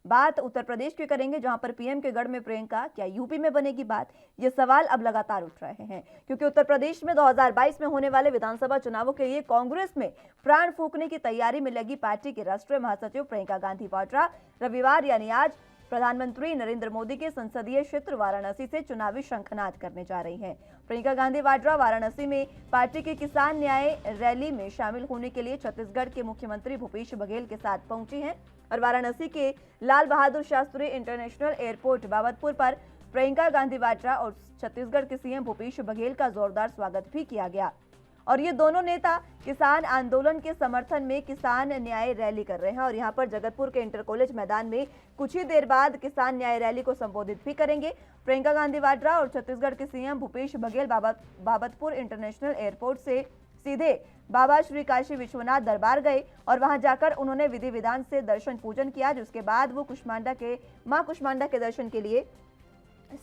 बात उत्तर प्रदेश की करेंगे, जहां पर पीएम के गढ़ में प्रियंका, क्या यूपी में बनेगी बात? ये सवाल अब लगातार उठ रहे हैं, क्योंकि उत्तर प्रदेश में 2022 में होने वाले विधानसभा चुनावों के लिए कांग्रेस में प्राण फूंकने की तैयारी में लगी पार्टी की राष्ट्रीय महासचिव प्रियंका गांधी वाड्रा रविवार यानी आज प्रधानमंत्री नरेंद्र मोदी के संसदीय क्षेत्र वाराणसी से चुनावी शंखनाद करने जा रही हैं। प्रियंका गांधी वाड्रा वाराणसी में पार्टी के किसान न्याय रैली में शामिल होने के लिए छत्तीसगढ़ के मुख्यमंत्री भूपेश बघेल के साथ पहुंची हैं और वाराणसी के लाल बहादुर शास्त्री इंटरनेशनल एयरपोर्ट बाबतपुर पर प्रियंका गांधी वाड्रा और छत्तीसगढ़ के सीएम भूपेश बघेल का जोरदार स्वागत भी किया गया। और ये दोनों नेता किसान आंदोलन के समर्थन में किसान न्याय रैली कर रहे हैं और यहाँ पर जगतपुर के इंटर कॉलेज मैदान में कुछ ही देर बाद किसान न्याय रैली को संबोधित भी करेंगे। प्रियंका गांधी वाड्रा और छत्तीसगढ़ के CM Bhupesh Baghel Babatpur international airport से सीधे बाबा श्री काशी विश्वनाथ दरबार गए और वहां जाकर उन्होंने विधि विधान से दर्शन पूजन किया, जिसके बाद वो मां कुष्मांडा के दर्शन के लिए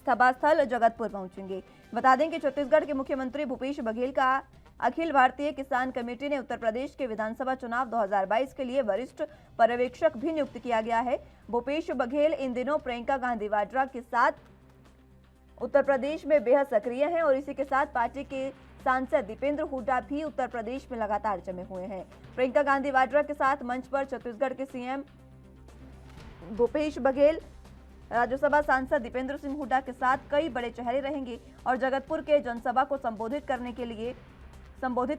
सभा स्थल जगतपुर पहुंचेंगे। बता दें कि छत्तीसगढ़ के मुख्यमंत्री भूपेश बघेल का अखिल भारतीय किसान कमेटी ने उत्तर प्रदेश के विधानसभा चुनाव 2022 के लिए वरिष्ठ पर्यवेक्षक भी नियुक्त किया गया है। भूपेश बघेल इन दिनों प्रियंका गांधी वाड्रा के साथ उत्तर प्रदेश में बेहद सक्रिय हैं और इसी के साथ पार्टी के सांसद दीपेंद्र हुड्डा भी उत्तर प्रदेश में लगातार जमे हुए हैं। प्रियंका गांधी वाड्रा के साथ मंच पर छत्तीसगढ़ के सीएम भूपेश बघेल, राज्यसभा सांसद दीपेंद्र सिंह हुड्डा के साथ कई बड़े चेहरे रहेंगे और जगतपुर के जनसभा को संबोधित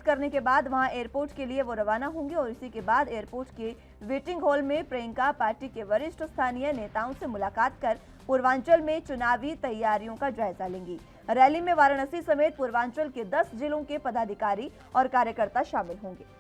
करने के बाद वहां एयरपोर्ट के लिए वो रवाना होंगे और इसी के बाद एयरपोर्ट के वेटिंग हॉल में प्रियंका पार्टी के वरिष्ठ स्थानीय नेताओं से मुलाकात कर पूर्वांचल में चुनावी तैयारियों का जायजा लेंगी। रैली में वाराणसी समेत पूर्वांचल के 10 जिलों के पदाधिकारी और कार्यकर्ता शामिल होंगे।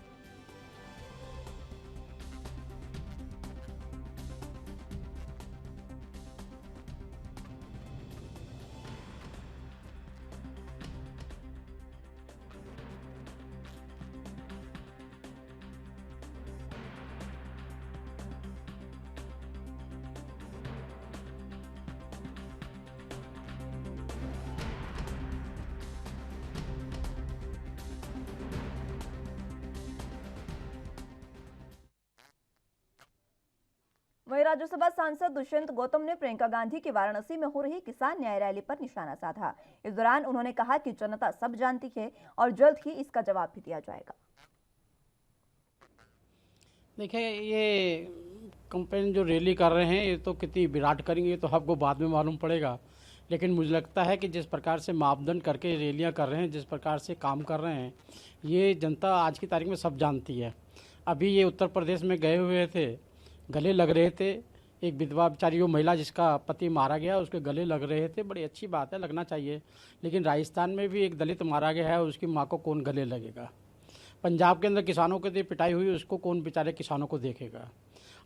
वहीं राज्यसभा सांसद दुष्यंत गौतम ने प्रियंका गांधी की वाराणसी में हो रही किसान न्याय रैली पर निशाना साधा। इस दौरान उन्होंने कहा कि जनता सब जानती है और जल्द ही इसका जवाब भी दिया जाएगा। देखिए, ये कंपेन जो रैली कर रहे हैं ये तो कितनी विराट करेंगे ये तो आपको बाद में मालूम पड़ेगा, लेकिन मुझे लगता है कि जिस प्रकार से मापदंड करके रैलियां कर रहे हैं, जिस प्रकार से काम कर रहे हैं, ये जनता आज की तारीख में सब जानती है। अभी ये उत्तर प्रदेश में गए हुए थे, गले लग रहे थे, एक विधवा बेचारी वो महिला जिसका पति मारा गया उसके गले लग रहे थे। बड़ी अच्छी बात है, लगना चाहिए, लेकिन राजस्थान में भी एक दलित मारा गया है, उसकी माँ को कौन गले लगेगा? पंजाब के अंदर किसानों के लिए पिटाई हुई, उसको कौन बेचारे किसानों को देखेगा?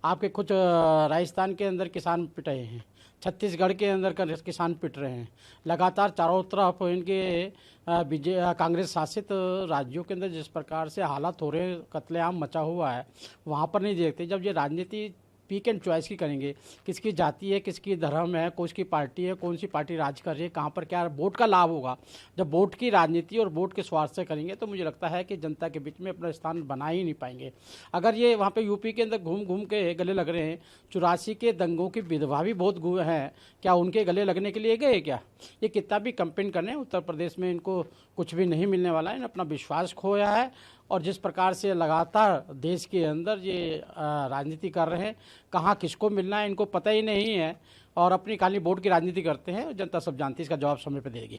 आपके कुछ राजस्थान के अंदर किसान पिटाए हैं, छत्तीसगढ़ के अंदर किसान पिट रहे हैं, लगातार चारों तरफ इनके कांग्रेस शासित राज्यों के अंदर जिस प्रकार से हालात हो रहे हैं, कत्लेआम मचा हुआ है, वहाँ पर नहीं देखते। जब ये राजनीति पिक एंड चॉइस की करेंगे, किसकी जाति है, किसकी धर्म है, कौन सी पार्टी है, कौन सी पार्टी राज कर रही है, कहाँ पर क्या वोट का लाभ होगा, जब वोट की राजनीति और वोट के स्वार्थ से करेंगे तो मुझे लगता है कि जनता के बीच में अपना स्थान बना ही नहीं पाएंगे। अगर ये वहाँ पे यूपी के अंदर घूम घूम के गले लग रहे हैं, 84 के दंगों की विधवा भी बहुत हैं, क्या उनके गले लगने के लिए गए क्या? ये कितना भी कंपेन करने, उत्तर प्रदेश में इनको कुछ भी नहीं मिलने वाला है। इन्हें अपना विश्वास खोया है और जिस प्रकार से लगातार देश के अंदर ये राजनीति कर रहे हैं, कहाँ किसको मिलना है इनको पता ही नहीं है और अपनी खाली वोट की राजनीति करते हैं। जनता सब जानती है, इसका जवाब समय पर देगी।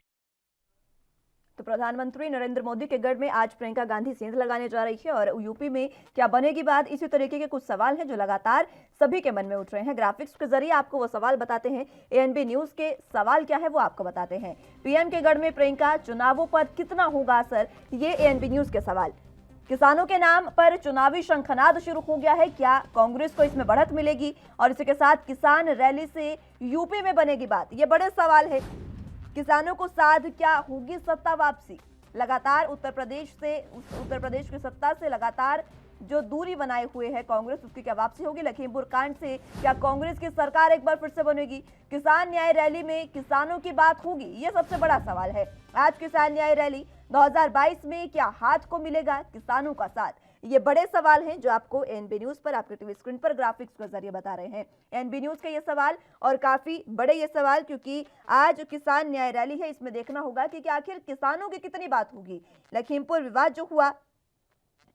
तो प्रधानमंत्री नरेंद्र मोदी के गढ़ में आज प्रियंका गांधी सेंध लगाने जा रही है और यूपी में क्या बनेगी बात, इसी तरीके के कुछ सवाल हैं जो लगातार सभी के मन में उठ रहे हैं। ग्राफिक्स के जरिए आपको वो सवाल बताते हैं। एएनबी न्यूज के सवाल क्या है वो आपको बताते हैं। पीएम के गढ़ में प्रियंका, चुनावों पर कितना होगा असर, ये एएनबी न्यूज के सवाल। किसानों के नाम पर चुनावी शंखनाद शुरू हो गया है, क्या कांग्रेस को इसमें बढ़त मिलेगी? और इसी के साथ किसान रैली से यूपी में बनेगी बात, ये बड़े सवाल है। किसानों को साध क्या होगी सत्ता वापसी? लगातार उत्तर प्रदेश की सत्ता से लगातार जो दूरी बनाए हुए है कांग्रेस, उसकी क्या वापसी होगी? लखीमपुर कांड से क्या कांग्रेस की सरकार एक बार फिर से बनेगी? किसान न्याय रैली में किसानों की बात होगी, ये सबसे बड़ा सवाल है। आज किसान न्याय रैली 2022 में क्या हाथ को मिलेगा किसानों का साथ? ये बड़े सवाल हैं जो आपको एएनबी न्यूज पर आपके टीवी स्क्रीन पर ग्राफिक्स के जरिए बता रहे हैं। एएनबी न्यूज के ये सवाल और काफी बड़े ये सवाल, क्योंकि आज किसान न्याय रैली है, इसमें देखना होगा कि आखिर किसानों की कितनी बात होगी। लखीमपुर विवाद जो हुआ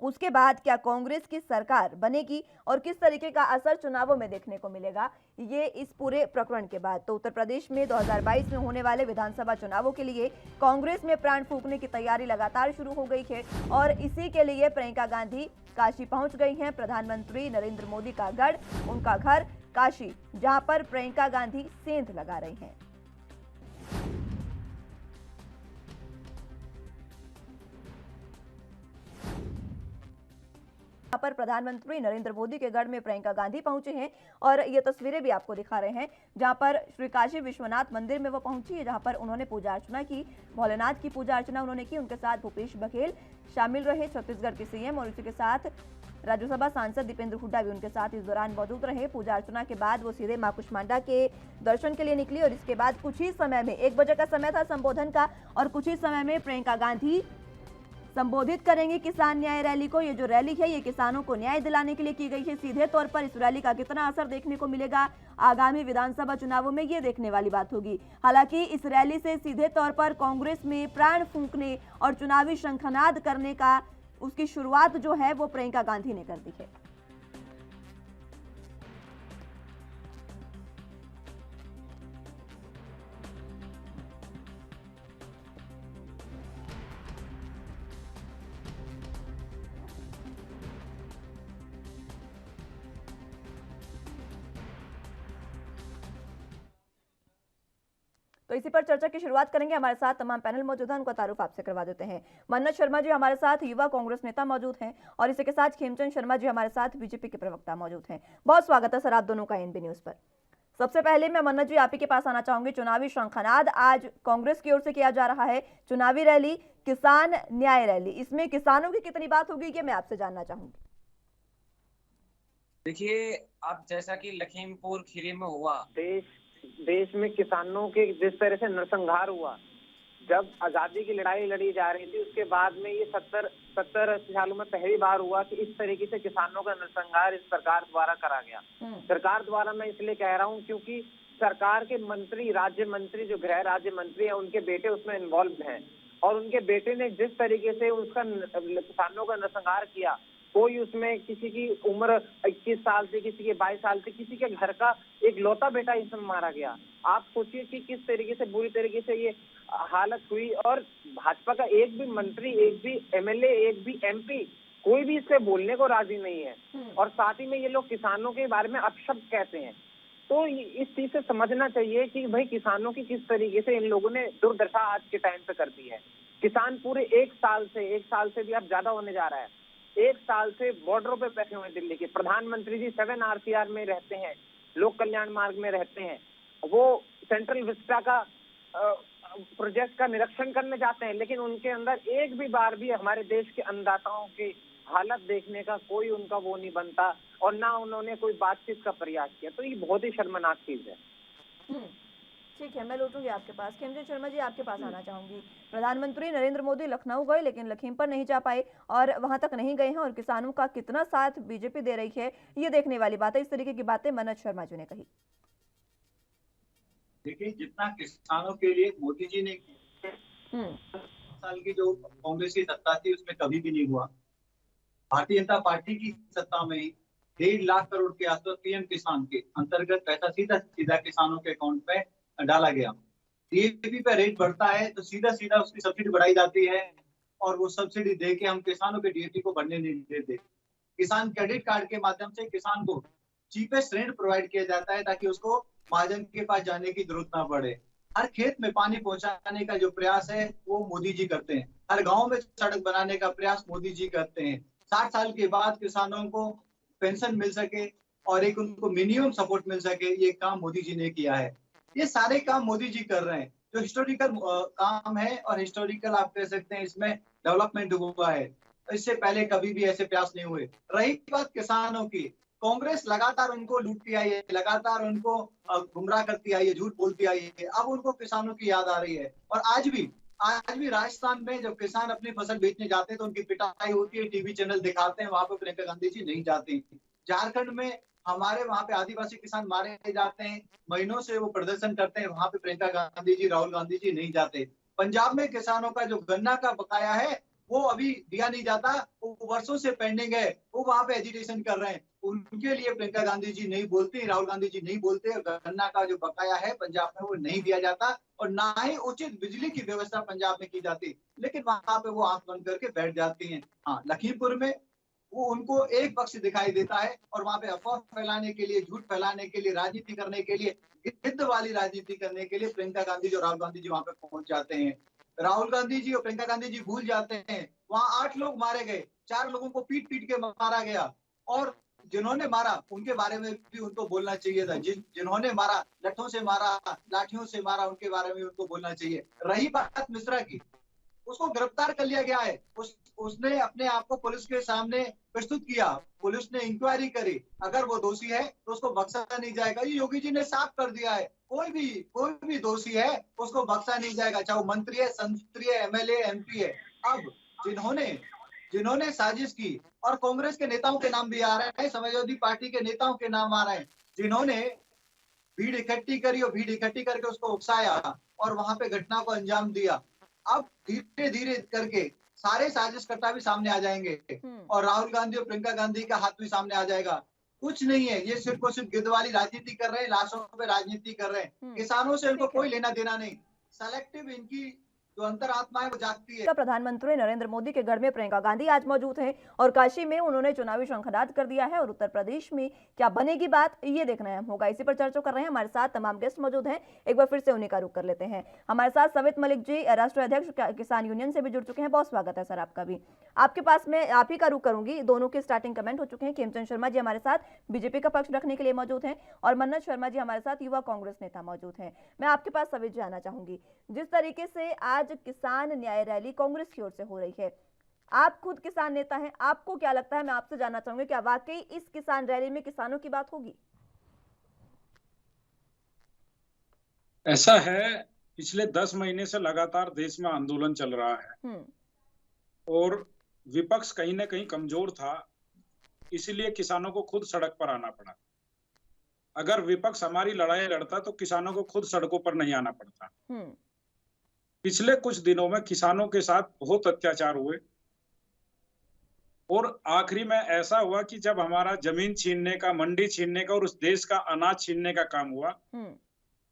उसके बाद क्या कांग्रेस की सरकार बनेगी और किस तरीके का असर चुनावों में देखने को मिलेगा, ये इस पूरे प्रकरण के बाद। तो उत्तर प्रदेश में 2022 में होने वाले विधानसभा चुनावों के लिए कांग्रेस में प्राण फूंकने की तैयारी लगातार शुरू हो गई है और इसी के लिए प्रियंका गांधी काशी पहुंच गई हैं। प्रधानमंत्री नरेंद्र मोदी का गढ़, उनका घर काशी, जहां पर प्रियंका गांधी सेंध लगा रही हैं। यहाँ पर प्रधानमंत्री नरेंद्र मोदी के गढ़ में प्रियंका गांधी पहुंचे हैं और ये तस्वीरें भी आपको दिखा रहे हैं, जहां पर श्री काशी विश्वनाथ मंदिर में वो पहुंची है, जहां पर उन्होंने पूजा अर्चना की, भोलेनाथ की पूजा अर्चना उन्होंने की। उनके साथ भूपेश बघेल शामिल रहे, छत्तीसगढ़ के सीएम, और इसी के साथ राज्यसभा सांसद दीपेंद्र हुड्डा भी उनके साथ इस दौरान मौजूद रहे। पूजा अर्चना के बाद वो सीधे मां कुष्मांडा के दर्शन के लिए निकली और इसके बाद कुछ ही समय में 1 बजे का समय था संबोधन का और कुछ ही समय में प्रियंका गांधी संबोधित करेंगे किसान न्याय रैली को। ये जो रैली है ये किसानों को न्याय दिलाने के लिए की गई है। सीधे तौर पर इस रैली का कितना असर देखने को मिलेगा आगामी विधानसभा चुनावों में, ये देखने वाली बात होगी। हालांकि इस रैली से सीधे तौर पर कांग्रेस में प्राण फूंकने और चुनावी शंखनाद करने का उसकी शुरुआत जो है वो प्रियंका गांधी ने कर दी है। तो इसी पर चर्चा की शुरुआत करेंगे। हमारे साथ तमाम पैनल मौजूद हैं, उनका तारुफ आपसे करवा देते हैं। मन्नत शर्मा जी हमारे साथ युवा कांग्रेस नेता मौजूद हैं और इसी के साथ खेमचंद शर्मा जी हमारे साथ बीजेपी के प्रवक्ता मौजूद हैं। बहुत स्वागत है सर आप दोनों का एएनबी न्यूज पर। सबसे पहले मैं मन्नत जी आप ही के पास आना चाहूंगी। चुनावी शंखनाद आज कांग्रेस की ओर से किया जा रहा है, चुनावी रैली, किसान न्याय रैली, इसमें किसानों की कितनी बात होगी ये मैं आपसे जानना चाहूंगी। देखिए, अब जैसा कि लखीमपुर खीरी में हुआ, देश में किसानों के जिस तरह से नरसंहार हुआ, जब आजादी की लड़ाई लड़ी जा रही थी, उसके बाद में ये 70-80 सालों में पहली बार हुआ कि इस तरीके से किसानों का नरसंहार इस सरकार द्वारा करा गया। सरकार द्वारा मैं इसलिए कह रहा हूँ क्योंकि सरकार के मंत्री, राज्य मंत्री, जो गृह राज्य मंत्री हैं, उनके बेटे उसमें इन्वॉल्व हैं और उनके बेटे ने जिस तरीके से उसका किसानों का नरसंहार किया, कोई उसमें किसी की उम्र 21 साल से, किसी के 22 साल से, किसी के घर का एक लौता बेटा इसमें मारा गया। आप सोचिए कि किस तरीके से बुरी तरीके से ये हालत हुई और भाजपा का एक भी मंत्री, एक भी एमएलए, एक भी एमपी, कोई भी इससे बोलने को राजी नहीं है और साथ ही में ये लोग किसानों के बारे में अपशब्द कहते हैं। तो इस चीज से समझना चाहिए कि भाई किसानों की किस तरीके से इन लोगों ने दुर्दशा आज के टाइम पे कर दी है। किसान पूरे एक साल से भी अब ज्यादा होने जा रहा है, 1 साल से बॉर्डरों पे बैठे हुए दिल्ली के प्रधानमंत्री जी 7 RCR में रहते हैं, लोक कल्याण मार्ग में रहते हैं, वो सेंट्रल विस्टा का प्रोजेक्ट का निरीक्षण करने जाते हैं, लेकिन उनके अंदर एक भी बार भी हमारे देश के अन्नदाताओं की हालत देखने का कोई उनका वो नहीं बनता और ना उन्होंने कोई बातचीत का प्रयास किया। तो ये बहुत ही शर्मनाक चीज है। ठीक है, मैं लौटूंगी आपके पास। खेमचंद शर्मा जी आपके पास आना चाहूंगी। प्रधानमंत्री नरेंद्र मोदी लखनऊ गए लेकिन लखीमपुर नहीं जा पाए और वहां तक नहीं गए हैं और किसानों का कितना साथ बीजेपी दे रही है ये देखने वाली बात है। इस तरीके की बातें मन्नत शर्मा जी ने कही। देखिए, जितना किसानों के लिए मोदी जी ने साल की जो कांग्रेस की सत्ता थी उसमें कभी भी नहीं हुआ। भारतीय जनता पार्टी की सत्ता में ही 1.5 लाख करोड़ के आसपास पीएम किसान के अंतर्गत पैसा सीधा किसानों के अकाउंट में डाला गया। डीएपी पे रेट बढ़ता है तो सीधा उसकी सब्सिडी बढ़ाई जाती है और वो सब्सिडी दे के हम किसानों के डीएपी को बढ़ने नहीं देते। किसान क्रेडिट कार्ड के माध्यम से किसान को चीपेस्ट रेट प्रोवाइड किया जाता है ताकि उसको महाजन के पास जाने की जरूरत ना पड़े। हर खेत में पानी पहुंचाने का जो प्रयास है वो मोदी जी करते हैं। हर गांव में सड़क बनाने का प्रयास मोदी जी करते हैं। 60 साल के बाद किसानों को पेंशन मिल सके और एक उनको मिनिमम सपोर्ट मिल सके, ये काम मोदी जी ने किया है। ये सारे काम मोदी जी कर रहे हैं जो हिस्टोरिकल काम है और हिस्टोरिकल आप कह सकते हैं इसमें डेवलपमेंट हुआ है। इससे पहले कभी भी ऐसे प्रयास नहीं हुए। रही बात किसानों की, कांग्रेस लगातार उनको लूटती आई है, लगातार उनको गुमराह करती आई है, झूठ बोलती आई है। अब उनको किसानों की याद आ रही है और आज भी आज भी राजस्थान में जब किसान अपनी फसल बेचने जाते हैं तो उनकी पिटाई होती है, टीवी चैनल दिखाते हैं, वहां पे प्रियंका गांधी जी नहीं जाती। झारखंड में हमारे वहां पे आदिवासी किसान मारे जाते हैं, महीनों से वो प्रदर्शन करते हैं, वहां पे प्रियंका गांधी जी, राहुल गांधी जी नहीं जाते। पंजाब में किसानों का जो गन्ना का बकाया है वो अभी दिया नहीं जाता, वो वर्षों से पेंडिंग है, वो वहां पे एजिटेशन कर रहे हैं। उनके लिए प्रियंका गांधी जी नहीं बोलती, राहुल गांधी जी नहीं बोलते। गन्ना का जो बकाया है पंजाब में वो नहीं दिया जाता और ना ही उचित बिजली की व्यवस्था पंजाब में की जाती, लेकिन वहां पे वो आंख बंद करके बैठ जाती हैं। हाँ, लखीमपुर में वो उनको एक पक्ष दिखाई देता है और वहां पे अफवाह फैलाने के लिए, झूठ फैलाने के लिए, राजनीति करने के लिए, गिद्ध वाली राजनीति करने के लिए प्रियंका गांधी जी और राहुल गांधी जी वहां पे पहुंच जाते हैं। राहुल गांधी जी और प्रियंका गांधी जी भूल जाते हैं वहां 8 लोग मारे गए, 4 लोगों को पीट पीट के मारा गया और जिन्होंने मारा उनके बारे में भी उनको बोलना चाहिए था। जिन्होंने मारा, लठों से मारा, लाठियों से मारा, उनके बारे में उनको बोलना चाहिए। रही बात मिश्रा की, उसको गिरफ्तार कर लिया गया है, उसने अपने आप को पुलिस के सामने प्रस्तुत किया, पुलिस ने इंक्वायरी करी, अगर वो दोषी है तो उसको बख्शा नहीं जाएगा। ये योगी जी ने साफ कर दिया है, कोई भी दोषी है उसको बख्शा नहीं जाएगा, चाहे वो मंत्री है, संतरी है, एमएलए, एमपी है। अब जिन्होंने साजिश की, और कांग्रेस के नेताओं के नाम भी आ रहे हैं, समाजवादी पार्टी के नेताओं के नाम आ रहे हैं, जिन्होंने भीड़ इकट्ठी करी और भीड़ इकट्ठी करके उसको उकसाया और वहां पे घटना को अंजाम दिया। अब धीरे धीरे करके सारे साजिशकर्ता भी सामने आ जाएंगे और राहुल गांधी और प्रियंका गांधी का हाथ भी सामने आ जाएगा। कुछ नहीं है, ये सिर्फ और सिर्फ गिद्ध वाली राजनीति कर रहे हैं, लाशों पे राजनीति कर रहे हैं। किसानों से इनको कोई लेना देना नहीं। सेलेक्टिव इनकी जो अंतरात्मा है वो जागती है। प्रधानमंत्री नरेंद्र मोदी के गढ़ में प्रियंका गांधी आज मौजूद हैं और काशी में उन्होंने चुनावी शंखनाद कर दिया है और उत्तर प्रदेश में क्या बनेगी बात, ये देखना अहम होगा। इसी पर चर्चा कर रहे हैं, हमारे साथ तमाम गेस्ट मौजूद हैं। एक बार फिर से उन्हीं का रुख कर लेते हैं। हमारे साथ सवित मलिक जी, राष्ट्रीय अध्यक्ष किसान यूनियन से भी जुड़ चुके हैं। बहुत स्वागत है सर आपका भी। आपके पास में आप ही का रुख करूंगी, दोनों के स्टार्टिंग कमेंट हो चुके हैं। खेमचंद शर्मा जी हमारे साथ बीजेपी का पक्ष रखने के लिए मौजूद हैं और मन्नत शर्मा जी हमारे साथ युवा कांग्रेस नेता मौजूद हैं। मैं आपके पास सवित जी आना चाहूंगी, जिस तरीके से आज किसान न्याय रैली कांग्रेस की ओर से हो रही है, आप खुद किसान नेता हैं, आपको क्या लगता है? मैं आपसे जानना चाहूंगी, क्या वाकई इस किसान रैली में किसानों की बात होगी? ऐसा है, पिछले 10 महीने से लगातार देश में आंदोलन चल रहा है और विपक्ष कहीं ना कहीं कमजोर था, इसलिए किसानों को खुद सड़क पर आना पड़ा। अगर विपक्ष हमारी लड़ाई लड़ता तो किसानों को खुद सड़कों पर नहीं आना पड़ता। पिछले कुछ दिनों में किसानों के साथ बहुत अत्याचार हुए और आखिरी में ऐसा हुआ कि जब हमारा जमीन छीनने का, मंडी छीनने का और उस देश का अनाज छीनने का काम हुआ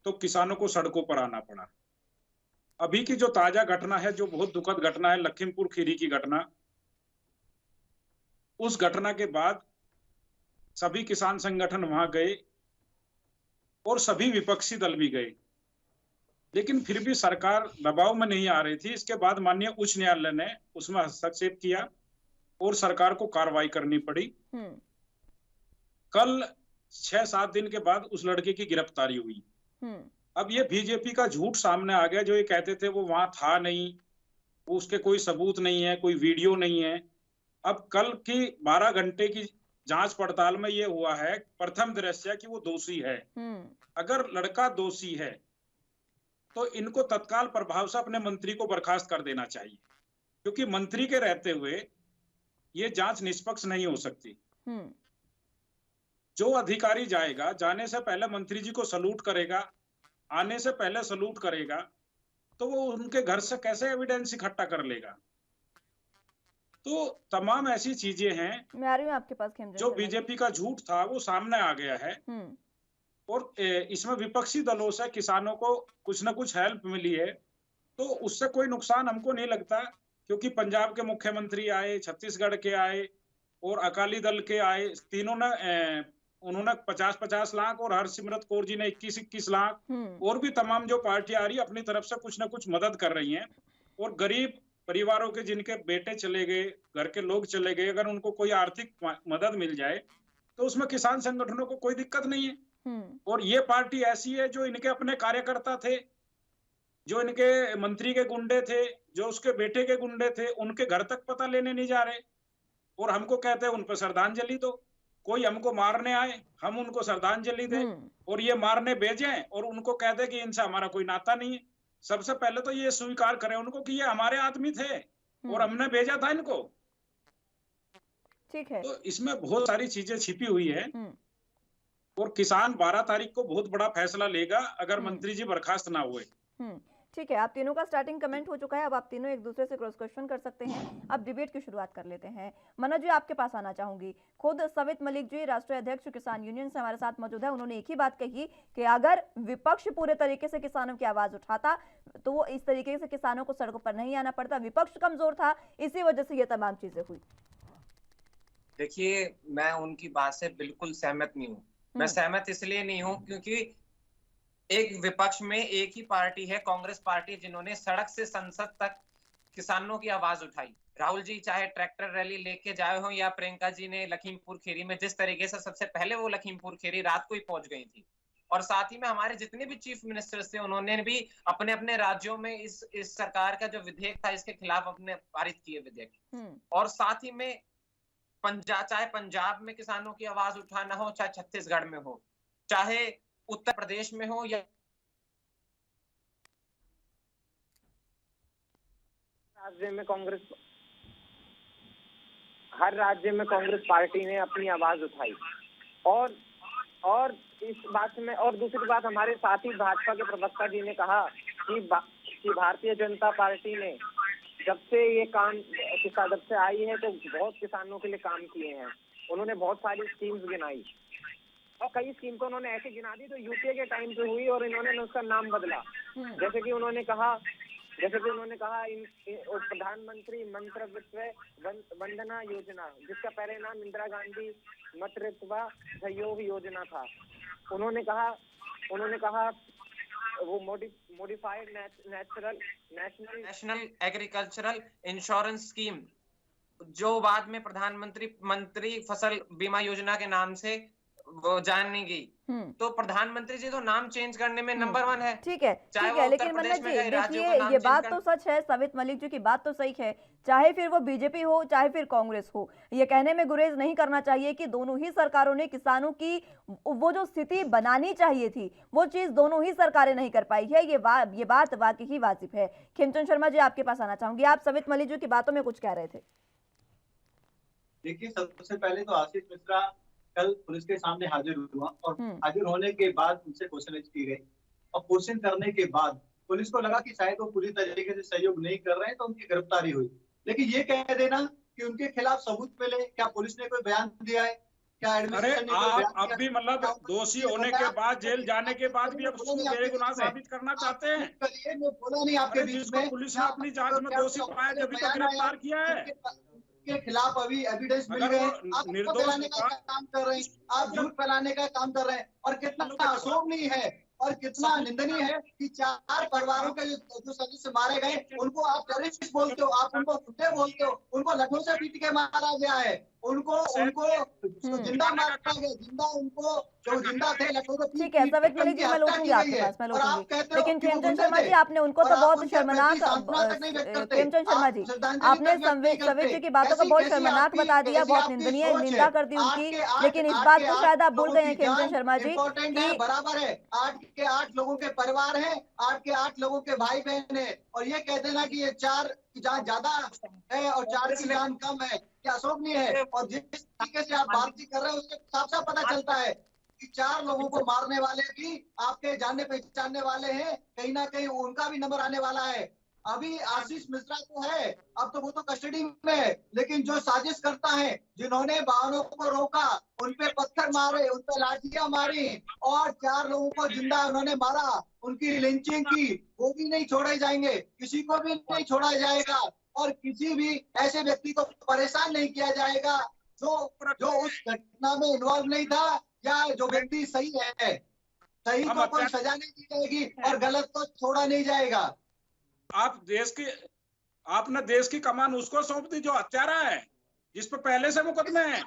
तो किसानों को सड़कों पर आना पड़ा। अभी की जो ताजा घटना है, जो बहुत दुखद घटना है, लखीमपुर खीरी की घटना, उस घटना के बाद सभी किसान संगठन वहां गए और सभी विपक्षी दल भी गए, लेकिन फिर भी सरकार दबाव में नहीं आ रही थी। इसके बाद माननीय उच्च न्यायालय ने उसमें हस्तक्षेप किया और सरकार को कार्रवाई करनी पड़ी। कल 6-7 दिन के बाद उस लड़के की गिरफ्तारी हुई। अब ये बीजेपी का झूठ सामने आ गया, जो ये कहते थे वो वहां था नहीं, वो उसके कोई सबूत नहीं है, कोई वीडियो नहीं है। अब कल की 12 घंटे की जांच पड़ताल में ये हुआ है प्रथम दृष्टया कि वो दोषी है। अगर लड़का दोषी है तो इनको तत्काल प्रभाव से अपने मंत्री को बर्खास्त कर देना चाहिए, क्योंकि मंत्री के रहते हुए ये जांच निष्पक्ष नहीं हो सकती। जो अधिकारी जाएगा, जाने से पहले मंत्री जी को सलूट करेगा, आने से पहले सलूट करेगा, तो वो उनके घर से कैसे एविडेंस इकट्ठा कर लेगा? तो तमाम ऐसी चीजें हैं, मैं आ रही हूं आपके पास, जो बीजेपी का झूठ था वो सामने आ गया है और इसमें विपक्षी दलों से किसानों को कुछ ना कुछ हेल्प मिली है, तो उससे कोई नुकसान हमको नहीं लगता, क्योंकि पंजाब के मुख्यमंत्री आए, छत्तीसगढ़ के आए और अकाली दल के आए, तीनों ने उन्होंने 50-50 लाख और हरसिमरत कौर जी ने 21-21 लाख और भी तमाम जो पार्टी आ रही है अपनी तरफ से कुछ ना कुछ मदद कर रही हैं। और गरीब परिवारों के जिनके बेटे चले गए, घर के लोग चले गए, अगर उनको कोई आर्थिक मदद मिल जाए तो उसमें किसान संगठनों को कोई दिक्कत नहीं है। और ये पार्टी ऐसी है जो इनके अपने कार्यकर्ता थे, जो इनके मंत्री के गुंडे थे, जो उसके बेटे के गुंडे थे, उनके घर तक पता लेने नहीं जा रहे और हमको कहते हैं उन पर श्रद्धांजलि दो। कोई हमको मारने आए, हम उनको श्रद्धांजलि दें और ये मारने भेजें और उनको कहते कि इनसे हमारा कोई नाता नहीं है। सबसे पहले तो ये स्वीकार करें उनको कि ये हमारे आदमी थे और हमने भेजा था इनको। ठीक है। तो इसमें बहुत सारी चीजें छिपी हुई है और किसान 12 तारीख को बहुत बड़ा फैसला लेगा अगर मंत्री जी बर्खास्त ना हुए। ठीक है, आप तीनों का स्टार्टिंग कमेंट हो चुका है। अब आप तीनों एक दूसरे से क्रॉस क्वेश्चन कर सकते हैं। अब डिबेट की शुरुआत कर लेते हैं। मनोज जी, आपके पास आना चाहूंगी। खुद सवित मलिक जी, राष्ट्रीय अध्यक्ष किसान यूनियन से हमारे साथ मौजूद है। उन्होंने एक ही बात कही कि अगर विपक्ष पूरे तरीके से किसानों की आवाज उठाता तो वो इस तरीके से किसानों को सड़कों पर नहीं आना पड़ता। विपक्ष कमजोर था, इसी वजह से ये तमाम चीजें हुई। देखिए, मैं उनकी बात से बिल्कुल सहमत नहीं हूँ। मैं सहमत इसलिए नहीं हूँ क्योंकि एक विपक्ष में एक ही पार्टी है, कांग्रेस पार्टी, जिन्होंने सड़क से संसद तक किसानों की आवाज उठाई। राहुल जी चाहे ट्रैक्टर रैली लेके जाए हो या प्रियंका जी ने लखीमपुर खीरी में, जिस तरीके से सबसे पहले वो लखीमपुर खीरी रात को ही पहुंच गई थी। और साथ ही में हमारे जितने भी चीफ मिनिस्टर्स थे उन्होंने भी अपने अपने राज्यों में इस सरकार का जो विधेयक था इसके खिलाफ अपने पारित किए विधेयक। और साथ ही में चाहे पंजाब में किसानों की आवाज उठाना हो, चाहे छत्तीसगढ़ में हो, चाहे उत्तर प्रदेश में हो या हर राज्य में कांग्रेस पार्टी ने अपनी आवाज उठाई। और इस बात में, और दूसरी बात, हमारे साथी भाजपा के प्रवक्ता जी ने कहा कि भारतीय जनता पार्टी ने जब से आई है तो बहुत किसानों के लिए काम किए हैं। उन्होंने बहुत सारी स्कीम्स गिनाई और कई स्कीम को उन्होंने ऐसे गिना दी तो यूपीए के टाइम पे हुई और इन्होंने उसका नाम बदला। जैसे कि उन्होंने कहा प्रधानमंत्री मंत्रित्व वंदना योजना, जिसका पहले नाम इंदिरा गांधी मातृत्व सहयोग योजना था। उन्होंने कहा वो modified national agricultural insurance scheme, जो बाद में प्रधानमंत्री फसल बीमा योजना के नाम से वो जानी गई। तो प्रधानमंत्री जी तो नाम चेंज करने में नंबर 1 है। ठीक है, लेकिन मनोज जी देखिए, ये बात तो सच है, सवित मलिक जी की बात तो सही है। चाहे फिर वो बीजेपी हो चाहे फिर कांग्रेस हो, ये कहने में गुरेज नहीं करना चाहिए कि दोनों ही सरकारों ने किसानों की वो जो स्थिति बनानी चाहिए थी वो चीज दोनों ही सरकारें नहीं कर पाई है। ये बात वाकई ही वाजिब है। खिमचंद शर्मा जी, आपके पास आना चाहूंगी। आप सवित मलिक जी की बातों में कुछ कह रहे थे। देखिए, सबसे पहले तो आशीष मिश्रा कल पुलिस के सामने हाजिर हुआ और हाजिर होने के बाद उनसे क्वेश्चन की गई और क्वेश्चन करने के बाद पुलिस को लगा कि शायद वो पूरी तरीके से सहयोग नहीं कर रहे हैं तो उनकी गिरफ्तारी हुई। लेकिन ये कह देना कि उनके खिलाफ सबूत मिले, क्या पुलिस ने कोई बयान दिया है? क्या अरे आप अब भी मतलब दोषी होने के बाद, जेल जाने के बाद भी अब उसको बेगुनाह साबित करना चाहते हैं? मैं बोला नहीं आपके बीच में, पुलिस ने अपनी जांच में दोषी पाया जब तो गिरफ्तार किया है। के खिलाफ अभी एविडेंस मिल गए, आप फैलाने का काम कर रहे हैं, आप झूठ फैलाने का काम कर रहे हैं। और कितना अशोभनीय है और कितना निंदनीय है कि 4 परिवारों के जो सदस्य मारे गए उनको आप टेररिस्ट बोलते हो, आप उनको गुंडे बोलते हो, उनको लठों से पीट के मारा गया है, उनको जिंदा मारा गया, जो जिंदा थे लठों से। ठीक है सवित मलिक जी, मैं लौटूंगी आपके पास, मैं लौटूंगी। लेकिन खिमचंद शर्मा जी, आपने उनको तो बहुत शर्मनाक, खिमचंद शर्मा जी आपने सवित जी की बातों को बहुत शर्मनाक बता दिया, बहुत निंदनीय निंदा कर दी उनकी। लेकिन इस बात को शायद आप भूल गए हैं खिमचंद शर्मा जी कि बराबर है, 8 के 8 लोगों के परिवार हैं, 8 के 8 लोगों के भाई बहन है, और ये कह देना कि ये 4 की जान ज्यादा है और 4 की जान कम है, क्या अशोभनीय है। और जिस तरीके से आप बातचीत कर रहे हो उससे साफ साफ पता चलता है कि 4 लोगों को मारने वाले भी आपके जानने पहचानने वाले हैं, कहीं ना कहीं उनका भी नंबर आने वाला है। अभी आशीष मिश्रा तो है, अब तो वो तो कस्टडी में है, लेकिन जो साजिश करता है, जिन्होंने वाहनों को रोका, उन पे पत्थर मारे, उन पे लाठियां मारी और 4 लोगों को जिंदा उन्होंने मारा, उनकी लिंचिंग की, वो भी नहीं छोड़े जाएंगे, किसी को भी नहीं छोड़ा जाएगा और किसी भी ऐसे व्यक्ति को परेशान नहीं किया जाएगा जो उस घटना में इन्वॉल्व नहीं था, या जो व्यक्ति सही है, सही को कोई सजा नहीं दी जाएगी और गलत को छोड़ा नहीं जाएगा। आपने देश की कमान उसको सौंप दी जो हत्यारा है, जिस पर पहले से मुकदमे हैं।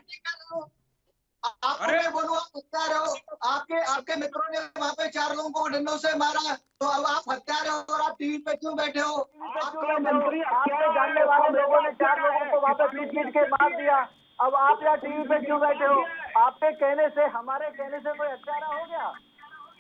अरे बोलो, आप हत्यारे हो, आपके मित्रों ने वहाँ पे 4 लोगों को डंडों से मारा, तो अब आप हत्यारे हो और आप टीवी पे क्यों बैठे हो? आपके मंत्री, आपके जानने वाले लोगों ने 4 लोगों को वहाँ पे पीट के मार दिया, अब आप यहाँ टीवी पे क्यों बैठे हो? आपके कहने से, हमारे कहने से कोई हत्यारा हो गया?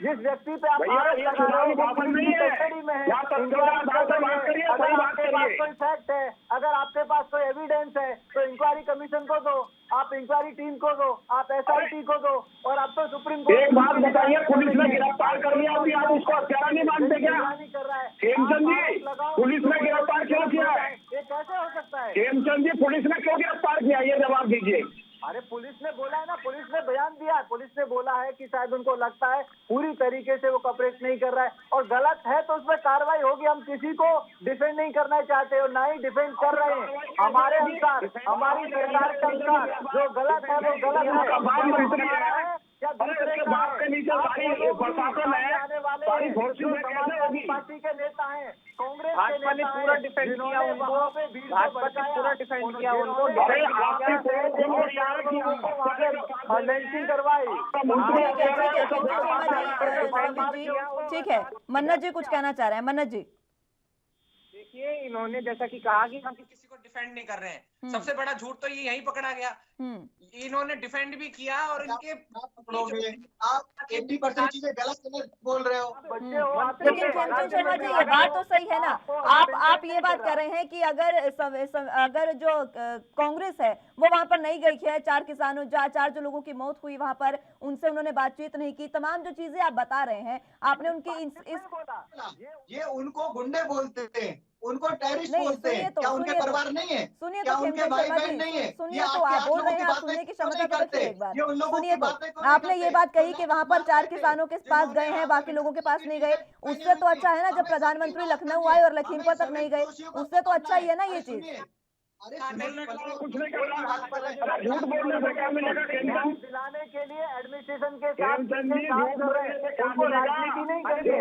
जिस व्यक्ति पे आप आरोप लगा रहे हैं वो पुलिस की कस्टडी में है, इंक्वायरी कर रही है। अगर आपके पास कोई फैक्ट है, अगर आपके पास कोई एविडेंस है तो इंक्वायरी कमीशन को दो, आप इंक्वायरी टीम को दो, आप SIT को दो। और अब तो सुप्रीम कोर्ट एक बात बताइए, पुलिस ने गिरफ्तार कर लिया, अभी आप उसको हत्यारा नहीं मानते क्या? कर रहा है हेमचंद जी, पुलिस ने गिरफ्तार क्यों किया है? ये कैसे हो सकता है? हेमचंद जी, पुलिस ने क्यों गिरफ्तार किया, ये जवाब दीजिए। अरे पुलिस ने बोला है ना, पुलिस ने बयान दिया है, पुलिस ने बोला है कि शायद उनको लगता है पूरी तरीके से वो कवरेज नहीं कर रहा है और गलत है तो उस पर कार्रवाई होगी। हम किसी को डिफेंड नहीं करना चाहते और ना ही डिफेंड कर रहे हैं। हमारे अनुसार, हमारी सरकार के अनुसार जो गलत है वो गलत है या दूसरे के बात के नीचे सारी प्रशासन है, सारी समाजवादी पार्टी के नेता हैं, कांग्रेस भाजपा ने पूरा डिफेंड किया उनको, भाजपा ने पूरा डिफेंड किया उनको, लंचिंग करवाई। ठीक है, मन्नत जी कुछ कहना चाह रहे हैं। मन्नत जी, देखिए, इन्होंने जैसा कि कहा कि हम किसी को डिफेंड नहीं कर रहे हैं। सबसे बड़ा झूठ तो ये यहीं पकड़ा गया। इन्होंने डिफेंड भी किया और इनके आप 80% चीजें गलत बोल रहे हो। लेकिन चंचल शर्मा जी ये बात तो सही है ना, आप ये बात कर रहे हैं कि अगर जो कांग्रेस है वो वहां पर नहीं गई है, 4 किसानों 4 जो लोगों की मौत हुई वहां पर, उनसे उन्होंने बातचीत नहीं की, तमाम जो चीजें आप बता रहे हैं, आपने उनकी ये उनको गुंडे बोलते थे, उनको टेररिस्ट नहीं, बोलते हैं। क्या उनके परिवार नहीं है? सुनिए क्या तो उनके भाई बहन नहीं है? सुनिए तो आप बोल रहे हैं, आप सुनने की क्षमता तो रखिए एक बार। सुनिए तो आपने ये बात कही कि वहां पर 4 किसानों के पास गए हैं, बाकी लोगों के पास नहीं गए। उससे तो अच्छा है ना जब प्रधानमंत्री लखनऊ आए और लखीमपुर तक नहीं गए, उससे तो अच्छा ही है ना ये चीज। अरे कुछ नहीं कर रहा, झूठ बोलने से क्या मिलेगा? दिलाने के लिए एडमिनिस्ट्रेशन के साथ काम कर रहे हैं, उनको राजनीति नहीं करनी है,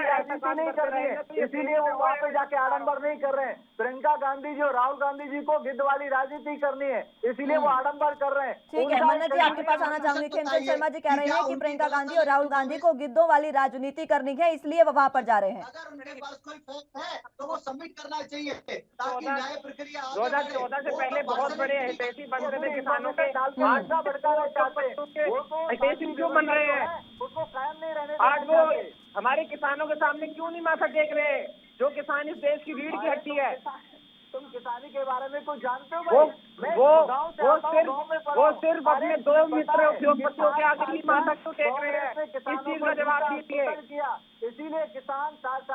राजनीति नहीं कर रही है, इसीलिए वो वहाँ पे जाके आडंबर नहीं कर रहे हैं। प्रियंका गांधी जी और राहुल गांधी जी को गिद्ध वाली राजनीति करनी है, इसीलिए वो आडंबर कर रहे हैं। ठीक है, मन्नत जी आपके पास आना चाहूंगी। खेमचंद शर्मा जी कह रहे हैं कि प्रियंका गांधी और राहुल गांधी को गिद्धों वाली राजनीति करनी है, इसलिए वो वहां पर जा रहे हैं। अगर उनके पास कोई फैक्ट है तो वो सबमिट करना चाहिए ताकि न्याय प्रक्रिया 2014 से पहले बहुत बड़े हितैषी बन रहे थे किसानों के। हितैषी क्यों बन रहे हैं? उसको कायम नहीं रहने आज वो हमारे किसानों के सामने क्यों नहीं माथा टेक रहे? जो किसान इस देश की रीढ़ की हड्डी है। तुम किसानी के बारे में कुछ जानते हो? वो सिर्फ अपने 2 मित्र उद्योगपतियों के आगे ही माथा क्यों टेक रहे हैं? इस चीज का जवाब दीजिए। इसीलिए किसान 60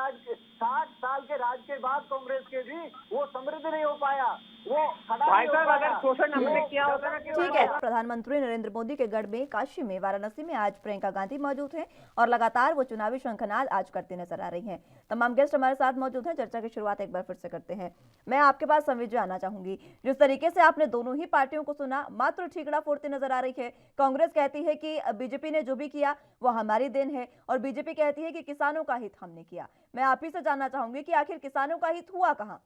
साल के राज के बाद कांग्रेस के भी वो समृद्ध नहीं हो पाया। वो भाई साहब अगर शोषण हमने किया होता ना। ठीक है, प्रधानमंत्री नरेंद्र मोदी के गढ़ में काशी में, वाराणसी में आज प्रियंका गांधी मौजूद हैं और लगातार वो चुनावी शंखनाद आज करती नजर आ रही हैं। तमाम गेस्ट हमारे साथ मौजूद हैं। चर्चा की शुरुआत एक बार फिर से करते हैं। मैं आपके पास संवित जी आना चाहूंगी। जिस तरीके से आपने दोनों ही पार्टियों को सुना, मात्र ठीकड़ा फोड़ती नजर आ रही है। कांग्रेस कहती है कि बीजेपी ने जो भी किया वो हमारी देन है और बीजेपी कहती है कि किसानों का हित हमने किया। मैं आप ही से जानना चाहूंगी कि आखिर किसानों का हित हुआ कहां?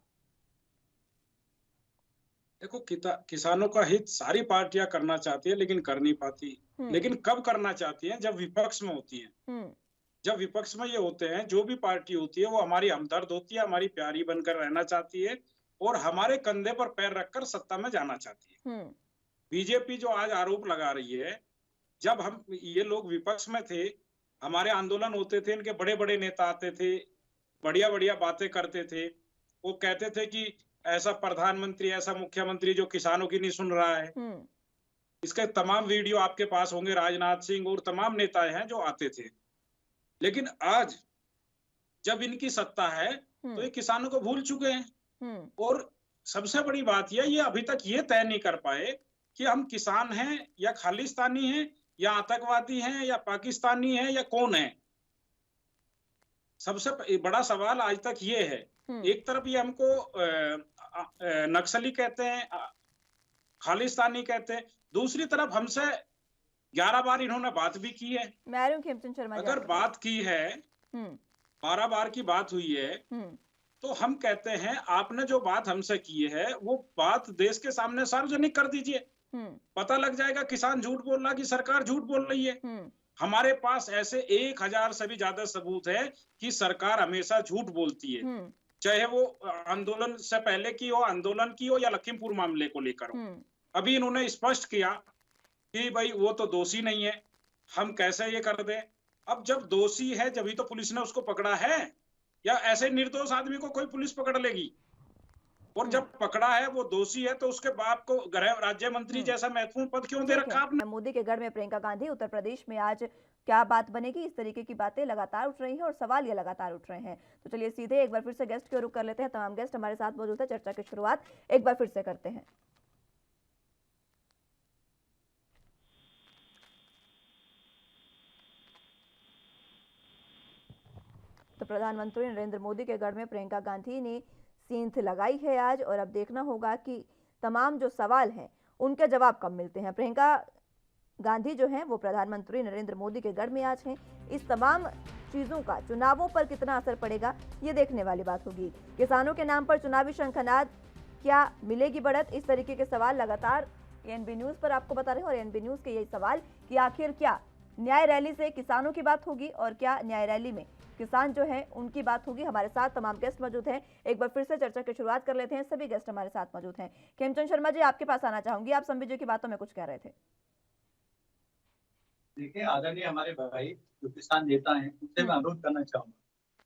देखो, किसानों का हित सारी पार्टियां करना चाहती है लेकिन कर नहीं पाती। लेकिन कब करना चाहती हैं? जब विपक्ष में होती हैं। जब विपक्ष में ये होते हैं, जो भी पार्टी होती है वो हमारी हमदर्द होती है, हमारी प्यारी बनकर रहना चाहती है और हमारे कंधे पर पैर रखकर सत्ता में जाना चाहती है। बीजेपी जो आज आरोप लगा रही है, जब हम ये लोग विपक्ष में थे, हमारे आंदोलन होते थे, इनके बड़े बड़े नेता आते थे, बढ़िया बढ़िया बातें करते थे। वो कहते थे कि ऐसा प्रधानमंत्री, ऐसा मुख्यमंत्री जो किसानों की नहीं सुन रहा है। इसके तमाम वीडियो आपके पास होंगे। राजनाथ सिंह और तमाम नेता हैं जो आते थे। लेकिन आज जब इनकी सत्ता है तो ये किसानों को भूल चुके हैं। और सबसे बड़ी बात यह, ये अभी तक ये तय नहीं कर पाए कि हम किसान हैं या खालिस्तानी हैं या आतंकवादी हैं या पाकिस्तानी हैं या कौन है। सबसे बड़ा सवाल आज तक ये है। एक तरफ ये हमको नक्सली कहते हैं, खालिस्तानी कहते हैं, दूसरी तरफ हमसे 11 बार इन्होंने बात भी की है। खेमचंद शर्मा अगर बात की है, 12 बार की बात हुई है, तो हम कहते हैं आपने जो बात हमसे की है वो बात देश के सामने सार्वजनिक कर दीजिए। पता लग जाएगा किसान झूठ बोल रहा कि सरकार झूठ बोल रही है। हमारे पास ऐसे 1000 से भी ज्यादा सबूत है कि सरकार हमेशा झूठ बोलती है, चाहे वो आंदोलन से पहले की हो, आंदोलन की हो या लखीमपुर मामले को लेकर हो। अभी इन्होंने स्पष्ट किया कि भाई वो तो दोषी नहीं है, हम कैसे ये कर दें। अब जब दोषी है जभी तो पुलिस ने उसको पकड़ा है, या ऐसे निर्दोष आदमी को कोई पुलिस पकड़ लेगी? और जब पकड़ा है, वो दोषी है, तो उसके बाप को गृह राज्य मंत्री जैसा महत्वपूर्ण पद क्यों दे रखा आपने? मोदी के गढ़ में प्रियंका गांधी, उत्तर प्रदेश में आज क्या बात बनेगी, इस तरीके की बातें लगातार उठ रही हैं और सवाल ये लगातार उठ रहे हैं। तो चलिए सीधे एक बार फिर से गेस्ट की ओर रुख कर लेते हैं। तमाम गेस्ट हमारे साथ मौजूद है। चर्चा की शुरुआत एक बार फिर से करते हैं। तो प्रधानमंत्री नरेंद्र मोदी के गढ़ में प्रियंका गांधी ने सेंध लगाई है आज, और अब देखना होगा कि तमाम जो सवाल हैं उनके जवाब कब मिलते हैं। प्रियंका गांधी जो हैं वो प्रधानमंत्री नरेंद्र मोदी के गढ़ में आज हैं। इस तमाम चीज़ों का चुनावों पर कितना असर पड़ेगा, ये देखने वाली बात होगी। किसानों के नाम पर चुनावी शंखनाद, क्या मिलेगी बढ़त, इस तरीके के सवाल लगातार एएनबी न्यूज़ पर आपको बता रहे हैं। और एएनबी न्यूज़ के यही सवाल कि आखिर क्या न्याय रैली से किसानों की बात होगी और क्या न्याय रैली में किसान जो है उनकी बात होगी। हमारे साथ तमाम गेस्ट मौजूद हैं। एक बार फिर से चर्चा की शुरुआत कर लेते हैं। सभी गेस्ट हमारे साथ मौजूद हैं। खेमचंद शर्मा जी, आपके पास आना चाहूंगी। आप संबित जी की बातों में कुछ कह रहे थे। देखिए, आदरणीय हमारे भाई जो किसान नेता हैं, उनसे मैं अनुरोध करना चाहूंगा,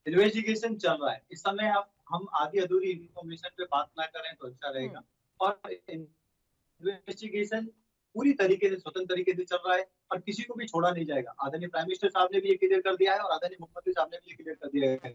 इन्वेस्टिगेशन चल रहा है इस समय। आप हम आधी अधूरी इन्फॉर्मेशन पे बात ना करें तो अच्छा रहेगा। और इन्वेस्टिगेशन पूरी तरीके से स्वतंत्र तरीके से चल रहा है और किसी को भी छोड़ा नहीं जाएगा। आदरणीय प्राइम मिनिस्टर साहब ने भी ये क्लियर कर दिया है और आदरणीय मुख्यमंत्री साहब ने भी ये क्लियर कर दिया है,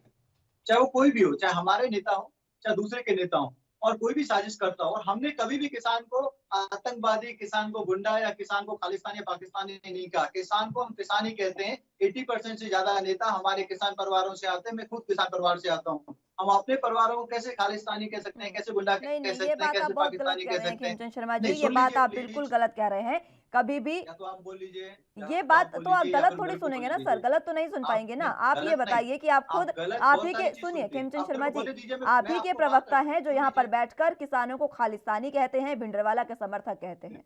चाहे वो कोई भी हो, चाहे हमारे नेता हो, चाहे दूसरे के नेता हो, और कोई भी साजिश करता हो। और हमने कभी भी किसान को आतंकवादी, किसान को गुंडा या किसान को खालिस्तानी या पाकिस्तानी नहीं कहा। किसान को हम किसान ही कहते हैं। 80% से ज्यादा नेता हमारे किसान परिवारों से आते हैं। मैं खुद किसान परिवार से आता हूँ। हम अपने परिवारों को कैसे खालिस्तानी कह सकते हैं, कैसे गुंडा कह सकते हैं, कैसे पाकिस्तानी कह सकते हैं? खेमचंद शर्मा जी, ये बात आप बिल्कुल गलत कह रहे हैं। कभी भी तो आप बोल लीजिए, ये बात तो आप गलत थोड़ी सुनेंगे ना सर, गलत तो नहीं सुन पाएंगे ना। आप ये बताइए कि आप खुद आप ही के, सुनिए खेमचंद शर्मा जी, आप ही के प्रवक्ता हैं जो यहाँ पर बैठकर किसानों को खालिस्तानी कहते हैं, भिंडरवाला के समर्थक कहते हैं।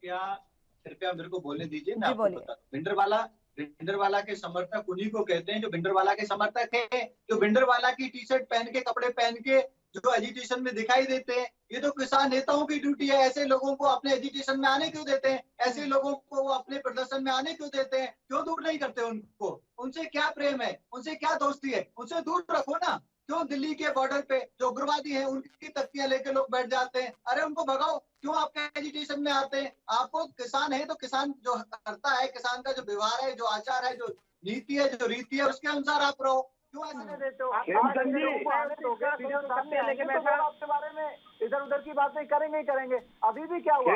कृपया मेरे को बोलने दीजिए, मैं आपको बता दूं। भिंडरवाला के समर्थक उन्हीं को कहते हैं जो भिंडरवाला के समर्थक है, जो भिंडरवाला की टी शर्ट पहन के, कपड़े पहन के जो एजिटेशन में दिखाई देते हैं। ये तो किसान नेताओं की ड्यूटी है। ऐसे लोगों को अपने एजिटेशन में आने क्यों देते हैं? ऐसे लोगों को वो अपने प्रदर्शन में आने क्यों देते हैं? क्यों दूर नहीं करते उनको? उनसे क्या प्रेम है, उनसे क्या दोस्ती है? उनसे दूर रखो ना। क्यों दिल्ली के बॉर्डर पे जो उग्रवादी हैं उनकी तख्तियां लेके लोग बैठ जाते हैं? अरे उनको भगाओ। क्यों आपके एजुटेशन में आते हैं? आपको किसान है तो किसान जो करता है, किसान का जो व्यवहार है, जो आचार है, जो नीति है, जो रीति है, उसके अनुसार आप रहो। क्यों ऐसे नहीं देते हो? आपके बारे में इधर उधर की बातें करेंगे ही करेंगे। अभी भी क्या हुआ,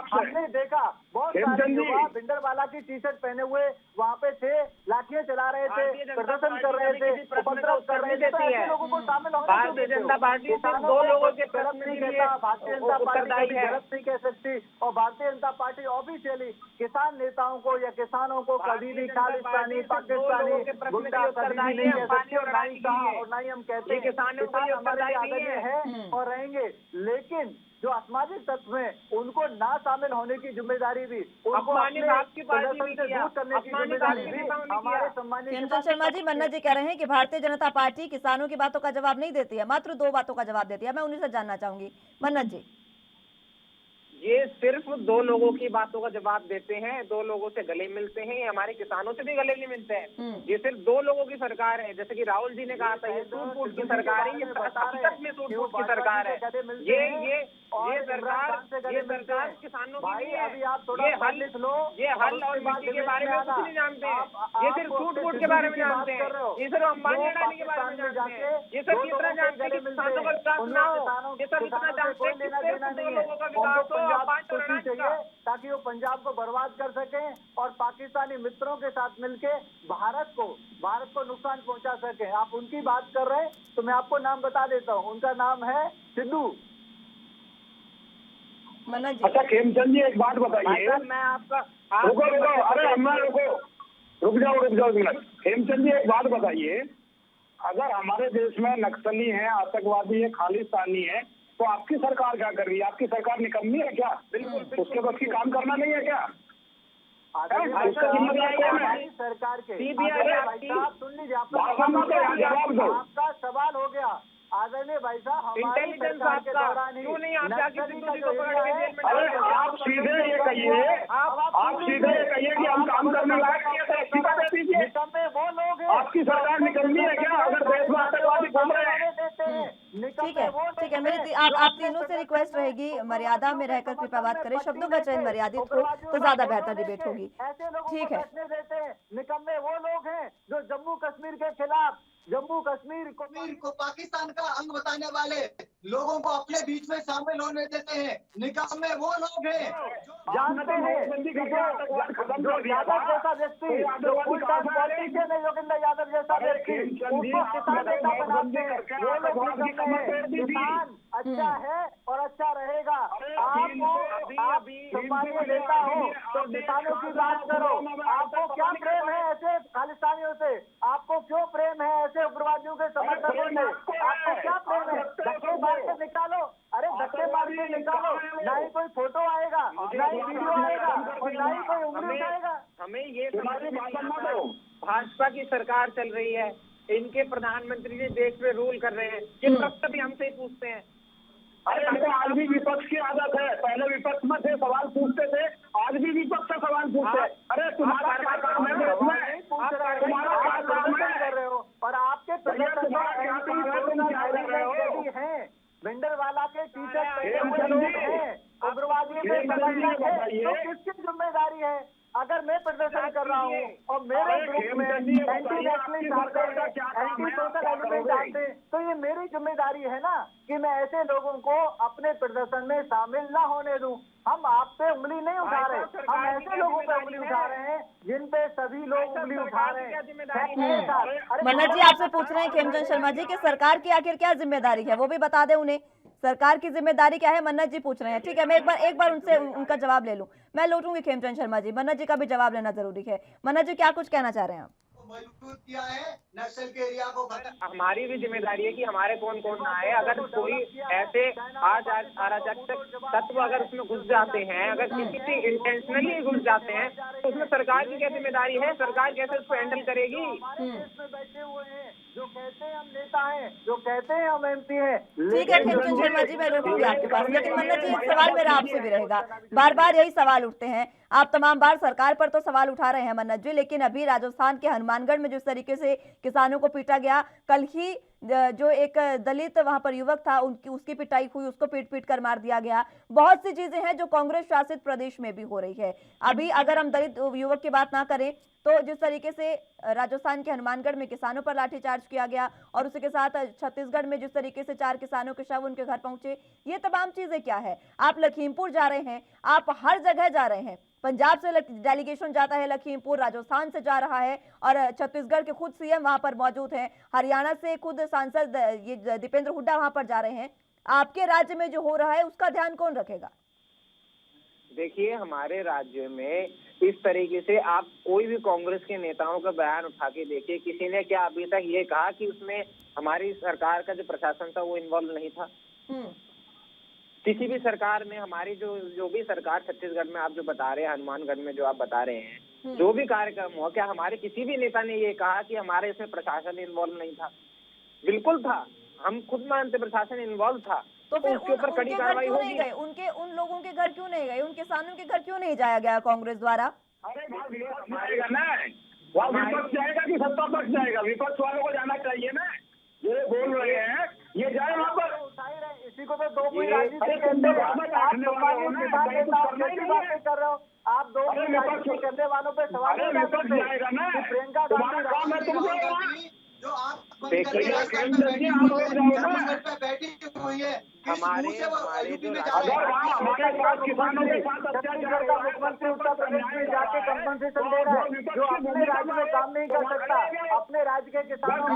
हमने देखा बहुत सारे युवा भिंडरवाला की टी शर्ट पहने हुए वहाँ पे थे, लाठियां चला रहे थे, प्रदर्शन कर रहे थे, उपद्रव कर रहे थे। ऐसे लोगों को शामिल होने भारतीय जनता पार्टी दो लोगों के प्रश्न नहीं कहता। भारतीय जनता पार्टी गलत नहीं कह सकती और भारतीय जनता पार्टी ऑफिशियली किसान नेताओं को या किसानों को कभी भी खालिस्तानी, पाकिस्तानी, गुंडा कभी भी नहीं कह सकती और ना ही कहा और ना ही हम कहते हैं। किसान हमारे आदरणीय है और रहेंगे, लेकिन जो असामाजिक तत्व हैं उनको ना शामिल होने की जिम्मेदारी भी, उनको अपने प्रदर्शन से दूर करने की जिम्मेदारी भी हमारे सम्मानित। खेमचंद शर्मा जी, मन्नत जी कह रहे हैं कि भारतीय जनता पार्टी किसानों की बातों का जवाब नहीं देती है, मात्र 2 बातों का जवाब देती है। मैं उन्हीं से जानना चाहूंगी, मन्नत जी। ये सिर्फ 2 लोगों की बातों का जवाब देते हैं, 2 लोगों से गले मिलते हैं। ये हमारे किसानों से भी गले नहीं मिलते हैं। ये सिर्फ 2 लोगों की सरकार है। जैसे कि राहुल जी ने कहा था, ये सूट फूट की सरकार है, ये हकीकत में सूट फूट की सरकार है। ये सरकार किसानों की नहीं है। ये हल और मिट्टी के बारे में कुछ नहीं जानते हैं। ये सिर्फ सूट फूट के बारे में जानते हैं। ये सिर्फ अंबानी अडानी के बारे में जानते हैं। ये सिर्फ इतना जानते हैं कि किसानों का विकास ना हो। ये सब इतना जानते हैं कि सिर्फ 2 लोगों का विकास हो, चाहिए ताकि वो पंजाब को बर्बाद कर सके और पाकिस्तानी मित्रों के साथ मिलके भारत को नुकसान पहुंचा सके। आप उनकी बात कर रहे हैं तो मैं आपको नाम बता देता हूं, उनका नाम है सिद्धू। अच्छा खेमचंद जी, एक बात बताइए। मैं आपका रुको, अरे अम्मा रुक जाओ एक मिनट। खेमचंद जी, एक बात बताइए, अगर हमारे देश में नक्सली है, आतंकवादी है, खालिस्तानी है, तो आपकी सरकार क्या कर रही है? आपकी सरकार निकम्मी है क्या? बिल्कुल उसके बस की काम करना नहीं है क्या? उसका जिम्मेदार कौन है? सरकार के CBI सुन लीजिए, आपका सवाल हो गया। आदरणीय भाई साहब, हमारी इंटेलिजेंस सरकार के आपका दौरान ही क्यों नहीं आप जाके नक्सली सिद्धू का जी जो को पकड़ के एरिया जेल में है, अरे डाल आप सीधे ये कहिए, आप सीधे ये कहिए कि हम काम करने लायक नहीं है तो इस्तीफा दे दीजिए। निकम्मे वो लोग हैं आपकी सरकार निकलनी है क्या अगर देश में आतंकवादी घूम रहे हैं? देते हैं। ठीक निकम्मे है, वो लोग ठीक है। हैं आप जो तीनों अपने से प्रदर्शन रिक्वेस्ट रहेगी मर्यादा में रहकर कृपया बात करें, शब्दों का चयन मर्यादित हो तो ज्यादा बेहतर डिबेट होगी। ऐसे लोगों ठीक को है। बैठने देते हैं। निकम्मे वो लोग हैं जो जम्मू कश्मीर के खिलाफ, जम्मू कश्मीर को पाकिस्तान का अंग बताने वाले लोगों को अपने बीच में शामिल होने देते हैं। निकम्मे वो लोग हैं जानते हैं कि जो यादव जैसा व्यक्ति, जो फुल टाइम पॉलिटिशियन है, योगेंद्र यादव जैसा व्यक्ति, उसको किसान नेता बनाते हैं। वो लोग निकम्मे हैं। किसान अच्छा है और अच्छा रहेगा। आपको आप संमानीय नेता हो तो किसानों की बात करो। आपको क्या प्रेम है ऐसे खालिस्तानियों से? आपको क्यों प्रेम है ऐसे उग्रवादियों के समर्थकों से? आपको क्या प्रेम है? धक्के मार के निकालो। अरे धक्के मार के निकालो, ना ही कोई फोटो आएगा, ना ही वीडियो आएगा और ना ही कोई उंगली उठाएगा। हमें ये भाजपा की सरकार चल रही है, इनके प्रधानमंत्री जी देश में रूल कर रहे हैं, ये प्रश्न भी हमसे ही पूछते हैं। अरे हमको आज भी विपक्ष की आदत है, पहले विपक्ष में थे सवाल पूछते थे, आज भी विपक्ष से सवाल पूछते हैं। अरे तुम्हारा क्या काम है देश में? तुम्हारा क्या काम है? कर रहे हो और आपके प्रदर्शन हैं। भिंडरवाला के टीचर लोग हैं, उग्रवादियों के समर्थक हैं, तो किसकी जिम्मेदारी है? अगर मैं प्रदर्शन कर रहा हूँ और मेरे ग्रुप में एंटी नेशनलिस्ट आते हैं, एंटी सोशल एलिमेंट आते हैं, तो ये मेरी जिम्मेदारी है ना कि मैं ऐसे लोगों को अपने प्रदर्शन में शामिल ना होने दूं। हम आप पे उंगली नहीं उठा रहे, हम ऐसे लोगों पे उंगली उठा रहे हैं जिन पे सभी लोग उंगली उठा रहे हैं। मन्नत जी आपसे पूछ रहे हैं खेमचंद शर्मा जी कि सरकार की आखिर क्या जिम्मेदारी है, वो भी बता दें उन्हें। सरकार की जिम्मेदारी क्या है, मन्नत जी पूछ रहे हैं। ठीक है, मैं एक बार उनसे उनका जवाब ले लूं। मैं लौटूंगी खेमचंद शर्मा जी, मन्नत जी का भी जवाब लेना जरूरी है। मन्नत जी क्या कुछ कहना चाह रहे हैं आप? मजबूत किया है नक्सल के एरिया को। हमारी भी जिम्मेदारी है कि हमारे कौन कौन ना आए। अगर कोई ऐसे अराजक तत्व अगर उसमें घुस जाते हैं, अगर किसी इंटेंशनली घुस जाते हैं, तो उसमें सरकार की क्या जिम्मेदारी है? सरकार कैसे उसको हैंडल करेगी? बैठे हुए हैं जो कहते हैं हम नेता हैं, जो कहते हैं हम एमपी हैं। ठीक है खेमचंद शर्मा जी, मैं लौटूंगी आपके पास, लेकिन मन्नत जी एक सवाल मेरा आपसे भी रहेगा। बार बार यही सवाल उठते हैं, आप तमाम बार सरकार पर तो सवाल उठा रहे हैं मन्नत जी, लेकिन अभी राजस्थान के हनुमानगढ़ में जिस तरीके से किसानों को पीटा गया, कल ही जो एक दलित वहां पर युवक था उसकी पिटाई हुई, उसको पीट पीट कर मार दिया गया। बहुत सी चीजें हैं जो कांग्रेस शासित प्रदेश में भी हो रही है। अभी अगर हम दलित युवक की बात ना करें तो जिस तरीके से राजस्थान के हनुमानगढ़ में किसानों पर लाठीचार्ज किया गया और उसी के साथ छत्तीसगढ़ में जिस तरीके से 4 किसानों के शव उनके घर पहुंचे, ये तमाम चीजें क्या है? आप लखीमपुर जा रहे हैं, आप हर जगह जा रहे हैं, पंजाब से डेलीगेशन जाता है लखीमपुर, राजस्थान से जा रहा है और छत्तीसगढ़ के खुद सीएम वहां पर मौजूद हैं, हरियाणा से खुद सांसद ये दीपेंद्र हुड्डा वहां पर जा रहे हैं। आपके राज्य में जो हो रहा है उसका ध्यान कौन रखेगा? देखिए, हमारे राज्य में इस तरीके से आप कोई भी कांग्रेस के नेताओं का बयान उठा के देखिए, किसी ने क्या अभी तक ये कहा कि उसमें हमारी सरकार का जो प्रशासन था वो इन्वॉल्व नहीं था? किसी भी सरकार में हमारी जो भी सरकार छत्तीसगढ़ में आप जो बता रहे हैं, हनुमानगढ़ में जो आप बता रहे हैं, जो भी कार्यक्रम हुआ, क्या हमारे किसी भी नेता ने ये कहा कि हमारे इसमें प्रशासन इन्वॉल्व नहीं था? बिल्कुल था, हम खुद मानते प्रशासन इन्वॉल्व था। तो फिर उसके ऊपर कड़ी कार्रवाई क्यों नहीं गए? उन लोगों के घर क्यों नहीं गए? उन किसानों के घर क्यों नहीं जाया गया कांग्रेस द्वारा? अरे वहाँ विपक्ष जाएगा कि सत्ता पक्ष जाएगा? विपक्ष वालों को जाना चाहिए ना, ये बोल रहे हैं, ये जाए वहाँ पर। इसी को तो दो कोई राजनीति कहते हैं। कर रहे हो आप, दो कोई राजनीति करने वालों पे सवाल प्रियंका गांधी जो आप बैठी हुई है, हमारे हमारे पास किसानों के साथ छत्तीसगढ़ का मुख्यमंत्री उत्तर प्रदेश में जाके कंपनसेशन दे रहा है, जो अपने राज्य में काम नहीं कर सकता, अपने राज्य के किसानों को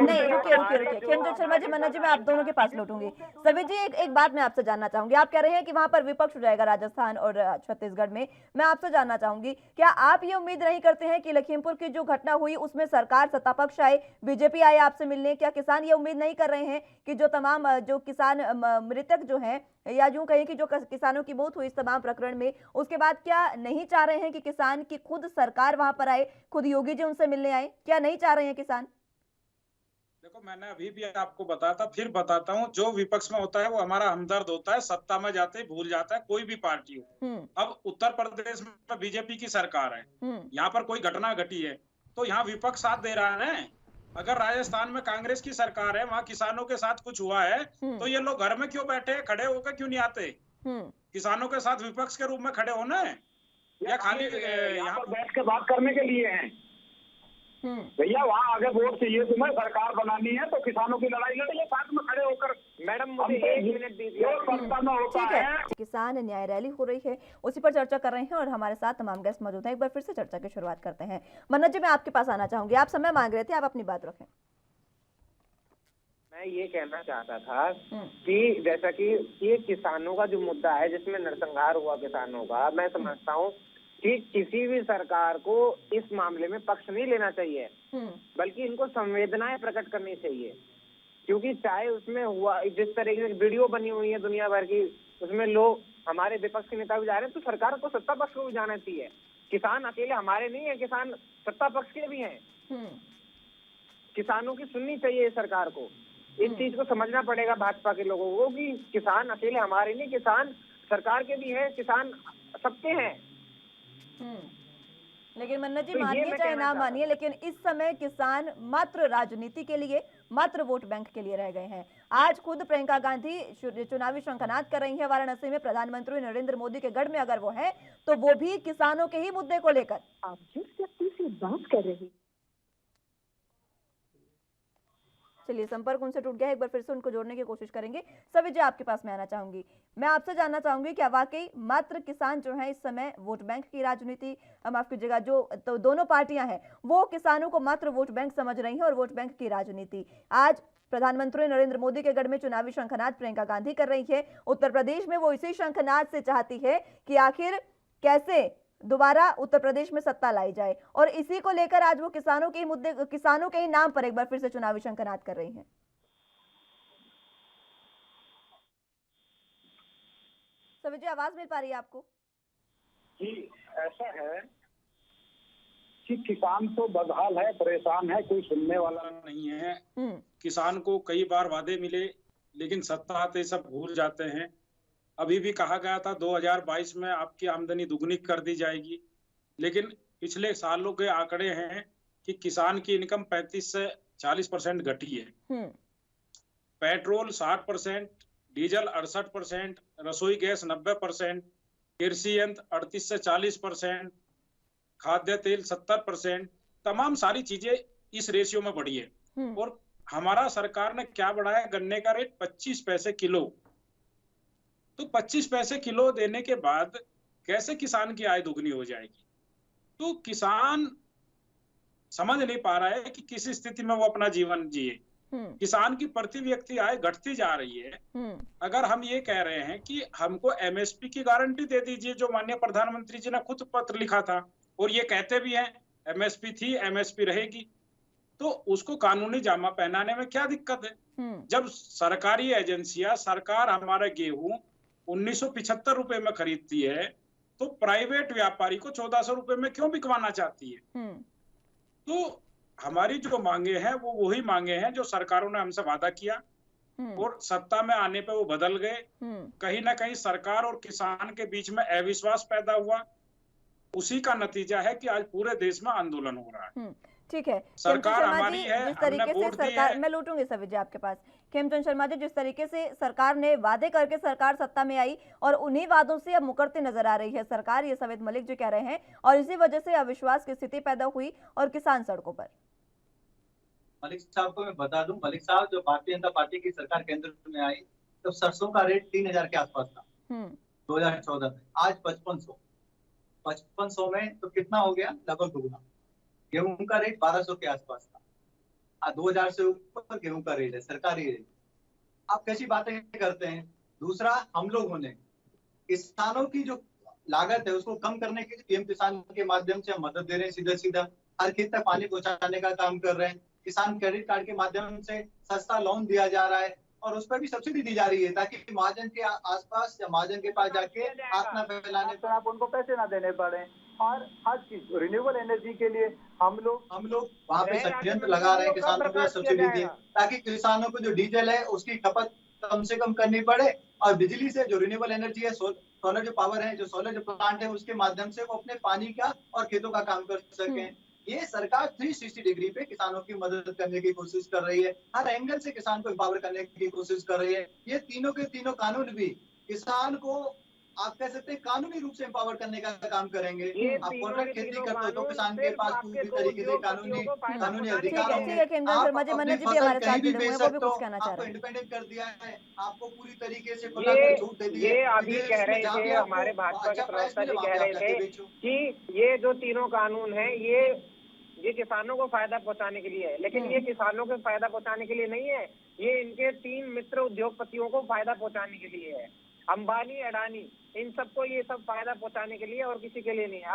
नहीं। रुकिए खेमचंद शर्मा जी, मन्नत जी, मैं आप दोनों के पास लौटूंगी। सभी जी, एक बात मैं आपसे जानना चाहूंगी। आप कह रहे हैं कि वहां पर विपक्ष हो जाएगा राजस्थान और छत्तीसगढ़ में। मैं आपसे जानना चाहूंगी, क्या आप ये उम्मीद नहीं करते हैं कि लखीमपुर की जो घटना हुई उसमें सरकार सत्ता पक्ष आए, बीजेपी आए आपसे मिलने? क्या किसान ये उम्मीद नहीं कर रहे हैं कि जो तमाम जो किसान मृतक जो हैं, या यूं कहें कि जो किसानों की मौत हुई इस तमाम प्रकरण में, उसके बाद क्या नहीं चाह रहे हैं कि किसान की खुद सरकार वहां पर आए, खुद योगी जी उनसे मिलने आए? क्या नहीं चाह रहे हैं किसान? देखो, मैंने अभी भी आपको बताया था, फिर बताता हूँ, जो विपक्ष में होता है वो हमारा हमदर्द होता है, सत्ता में जाते ही भूल जाता है, कोई भी पार्टी हो। अब उत्तर प्रदेश में बीजेपी की सरकार है, यहाँ पर कोई घटना घटी है तो यहाँ विपक्ष साथ दे रहा है ना। अगर राजस्थान में कांग्रेस की सरकार है, वहाँ किसानों के साथ कुछ हुआ है तो ये लोग घर में क्यों बैठे, खड़े होकर क्यों नहीं आते? किसानों के साथ विपक्ष के रूप में खड़े होना है या खाली यहाँ पर बैठ के बात करने के लिए हैं? भैया वहाँ आगे वोट चाहिए, तुम्हें सरकार बनानी है तो किसानों की लड़ाई लड़िए साथ में खड़े होकर। मैडम मुझे 1 मिनट दीजिए। सत्ता में होता ठीक है, किसान न्याय रैली हो रही है, उसी पर चर्चा कर रहे हैं और हमारे साथ तमाम गेस्ट मौजूद हैं। एक बार फिर से चर्चा की शुरुआत करते हैं। मन्नत जी, मैं आपके पास आना चाहूंगी, आप समय मांग रहे थे, आप अपनी बात रखें। मैं ये कहना चाहता था कि जैसा कि ये किसानों का जो मुद्दा है जिसमें नरसंहार हुआ किसानों का, मैं समझता हूँ कि किसी भी सरकार को इस मामले में पक्ष नहीं लेना चाहिए, बल्कि इनको संवेदनाएं प्रकट करनी चाहिए। क्योंकि चाहे उसमें हुआ, जिस तरीके से वीडियो बनी हुई है दुनिया भर की, उसमें लोग हमारे विपक्ष के नेता भी जा रहे हैं, तो सरकार को सत्ता पक्ष को भी जाना चाहिए। किसान अकेले हमारे नहीं है, किसान सत्ता पक्ष के भी हैं। किसानों की सुननी चाहिए सरकार को। इस चीज को समझना पड़ेगा भाजपा के लोगों को कि किसान अकेले हमारे नहीं, किसान सरकार के भी हैं, किसान सबके हैं। लेकिन मन्नत जी, मानिए चाहे ना मानिए, लेकिन इस समय किसान मात्र राजनीति के लिए, मात्र वोट बैंक के लिए रह गए हैं। आज खुद प्रियंका गांधी चुनावी शंखनाद कर रही है वाराणसी में, प्रधानमंत्री नरेंद्र मोदी के गढ़ में अगर वो है तो वो भी किसानों के ही मुद्दे को लेकर। आप जिस व्यक्ति से बात कर रहे हैं, चलिए, संपर्क उनसे टूट गया है, एक बार फिर से उनको जोड़ने की कोशिश करेंगे। सवित जी, आपके पास मैं आना चाहूंगी। मैं आपसे जानना चाहूंगी क्या वाकई मात्र किसान जो है इस समय वोट बैंक की राजनीति, माफ कीजिएगा, जो तो दोनों पार्टियां हैं वो किसानों को मात्र वोट बैंक समझ रही हैं और वोट बैंक की राजनीति। आज प्रधानमंत्री नरेंद्र मोदी के गढ़ में चुनावी शंखनाद प्रियंका गांधी कर रही है। उत्तर प्रदेश में वो इसी शंखनाद से चाहती है कि आखिर कैसे दोबारा उत्तर प्रदेश में सत्ता लाई जाए, और इसी को लेकर आज वो किसानों के मुद्दे, किसानों के ही नाम पर एक बार फिर से चुनावी शंखनाद कर रही हैं। सवित जी, आवाज मिल पा रही है आपको? जी, ऐसा है कि किसान तो बदहाल है, परेशान है, कोई सुनने वाला नहीं है। किसान को कई बार वादे मिले लेकिन सत्ता आते सब भूल जाते हैं। अभी भी कहा गया था 2022 में आपकी आमदनी दुगनी कर दी जाएगी, लेकिन पिछले सालों के आंकड़े हैं कि किसान की इनकम 35 से 40% घटी है। पेट्रोल 60%, डीजल 68%, रसोई गैस 90%, कृषि यंत्र 38 से 40%, खाद्य तेल 70%, तमाम सारी चीजें इस रेशियो में बढ़ी है। और हमारा सरकार ने क्या बढ़ाया, गन्ने का रेट 25 पैसे किलो। तो 25 पैसे किलो देने के बाद कैसे किसान की आय दुगनी हो जाएगी? तो किसान समझ नहीं पा रहा है कि किस स्थिति में वो अपना जीवन जिए। किसान की प्रति व्यक्ति आय घटती जा रही है। अगर हम ये कह रहे हैं कि हमको एमएसपी की गारंटी दे दीजिए, जो माननीय प्रधानमंत्री जी ने खुद पत्र लिखा था और ये कहते भी हैं एमएसपी थी, एमएसपी रहेगी, तो उसको कानूनी जामा पहनाने में क्या दिक्कत है? जब सरकारी एजेंसियां, सरकार हमारा गेहूं 1975 रुपए में खरीदती है तो प्राइवेट व्यापारी को 1400 रुपए में क्यों बिकवाना चाहती है? तो हमारी जो मांगे हैं वो वही मांगे हैं जो सरकारों ने हमसे वादा किया और सत्ता में आने पे वो बदल गए। कहीं ना कहीं सरकार और किसान के बीच में अविश्वास पैदा हुआ। उसी का नतीजा है कि आज पूरे देश में आंदोलन हो रहा है। ठीक है, सरकार हमारी है, जिस तरीके से सरकार, मैं लौटूंगी सवित जी आपके पास। खेमचंद शर्मा जी, जिस तरीके से सरकार ने वादे करके सरकार सत्ता में आई और उन्हीं वादों से अब मुकरती नजर आ रही है सरकार, ये सवित मलिक जी कह रहे हैं, और इसी वजह से अविश्वास की स्थिति पैदा हुई और किसान सड़कों पर। मलिक साहब को मैं बता दूं, मलिक साहब जब भारतीय जनता पार्टी की सरकार केंद्र में आई तो सरसों का रेट 3000 के आसपास था 2014 में। आज 5500 में तो कितना हो गया, लगभग दुगना। गेहूं का रेट 1200 के आसपास था, 2000 से ऊपर गेहूं का रेट है, सरकारी रेट। आप कैसी बातें करते हैं? दूसरा, हम लोगों ने किसानों की जो लागत है उसको कम करने के लिए पीएम किसान के माध्यम से हम मदद दे रहे हैं। सीधा सीधा हर खेत तक पानी पहुंचाने का काम कर रहे हैं। किसान क्रेडिट कार्ड के माध्यम से सस्ता लोन दिया जा रहा है और उस पर भी सब्सिडी दी जा रही है ताकि महाजन के आसपास या महाजन के पास जाके हाथ न फैलाने पर आप उनको पैसे ना देने पड़े। और हर चीज रिन्यूएबल एनर्जी के लिए हम लोग वहाँ पे षड्यंत्र लगा रहे हैं किसानों को सब्सिडी दे, ताकि किसानों को जो डीजल है उसकी खपत कम से कम करनी पड़े, और बिजली से जो रिन्यूएबल एनर्जी है, सोलर जो पावर है, जो सोलर जो प्लांट है, उसके माध्यम से वो अपने पानी का और खेतों का काम कर सकें। ये सरकार 360 डिग्री पे किसानों की मदद करने की कोशिश कर रही है, हर एंगल से किसान को एम्पावर करने की कोशिश कर रही है। ये तीनों के तीनों कानून भी किसान को आप कह सकते हैं कानूनी रूप से एम्पावर करने का काम करेंगे। आप कॉन्ट्रैक्ट खेती करते हो तो किसान के पास पूरी तरीके से कानूनी अधिकार होंगे। आप अपनी फसल कहीं भी बेच सकते हो, आपको इंडिपेंडेंट कर दिया है, आपको पूरी तरीके से छूट दे दी है। ये अभी कह रहे थे हमारे भाजपा के प्रवक्ता जी कह रहे थे कि ये जो तीनों कानून है ये किसानों को फायदा पहुंचाने के लिए है, लेकिन ये किसानों को फायदा पहुंचाने के लिए नहीं है, ये इनके 3 मित्र उद्योगपतियों को फायदा पहुंचाने के लिए है। अंबानी, अडानी, इन सबको ये सब फायदा पहुंचाने के लिए और किसी के लिए नहीं है।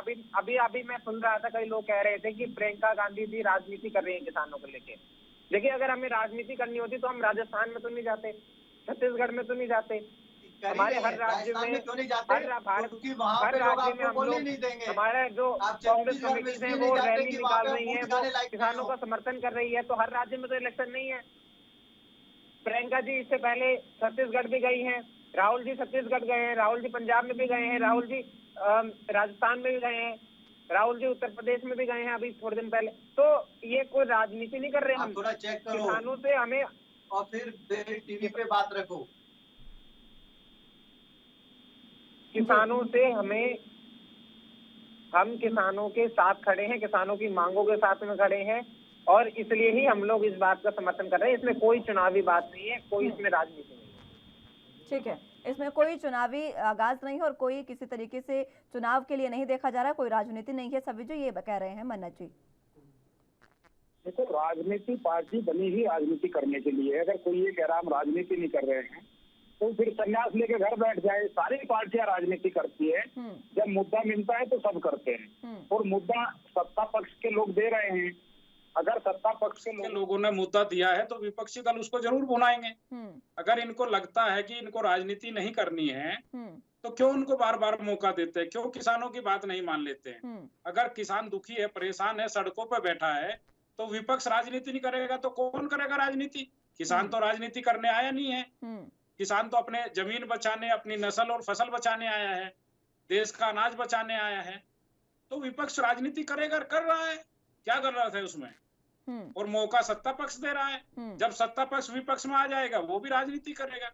अभी मैं सुन रहा था, कई लोग कह रहे थे कि प्रियंका गांधी जी राजनीति कर रही है किसानों को लेके। देखिए, अगर हमें राजनीति करनी होती तो हम राजस्थान में तो नहीं जाते, छत्तीसगढ़ में तो नहीं जाते, हमारे हर राज्य में, हर राज्य में हम लोग, हमारे जो कांग्रेस कमेटी है वो रैली निकाल रही है, वो किसानों का समर्थन कर रही है, तो हर राज्य में तो इलेक्शन नहीं है। प्रियंका जी इससे पहले छत्तीसगढ़ भी गई हैं, राहुल जी छत्तीसगढ़ गए हैं, राहुल जी पंजाब में भी गए हैं, राहुल जी राजस्थान में भी गए हैं, राहुल जी उत्तर प्रदेश में भी गए हैं अभी थोड़े दिन पहले। तो ये कोई राजनीति नहीं कर रहे हम, थोड़ा चेक करो किसानों से हमें, और फिर टीवी पे बात रखो। किसानों से हमें, हम किसानों के साथ खड़े हैं, किसानों की मांगों के साथ में खड़े हैं, और इसलिए ही हम लोग इस बात का समर्थन कर रहे हैं। इसमें कोई चुनावी बात नहीं है, कोई इसमें राजनीति नहीं है। ठीक है, इसमें कोई चुनावी आगाज नहीं है और कोई किसी तरीके से चुनाव के लिए नहीं देखा जा रहा, कोई राजनीति नहीं है, सभी जो ये कह रहे हैं। मन्नत जी, देखो, राजनीति पार्टी बनी ही राजनीति करने के लिए। अगर कोई ये कह रहा हम राजनीति नहीं कर रहे हैं तो फिर संन्यास लेके घर बैठ जाए। सारी पार्टियां राजनीति करती है, जब मुद्दा मिलता है तो सब करते हैं, और मुद्दा सत्ता पक्ष के लोग दे रहे हैं। अगर सत्ता पक्ष के लोगों ने मुद्दा दिया है तो विपक्षी दल उसको जरूर भुनाएंगे। अगर इनको लगता है कि इनको राजनीति नहीं करनी है तो क्यों उनको बार बार मौका देते हैं, क्यों किसानों की बात नहीं मान लेते हैं? अगर किसान दुखी है, परेशान है, सड़कों पर बैठा है, तो विपक्ष राजनीति नहीं करेगा तो कौन करेगा राजनीति? किसान तो राजनीति करने आया नहीं है, किसान तो अपने जमीन बचाने, अपनी नस्ल और फसल बचाने आया है, देश का अनाज बचाने आया है। तो विपक्ष राजनीति करेगा, कर रहा है, क्या कर रहा था उसमें? और मौका सत्ता पक्ष दे रहा है। जब सत्ता पक्ष विपक्ष में आ जाएगा वो भी राजनीति करेगा।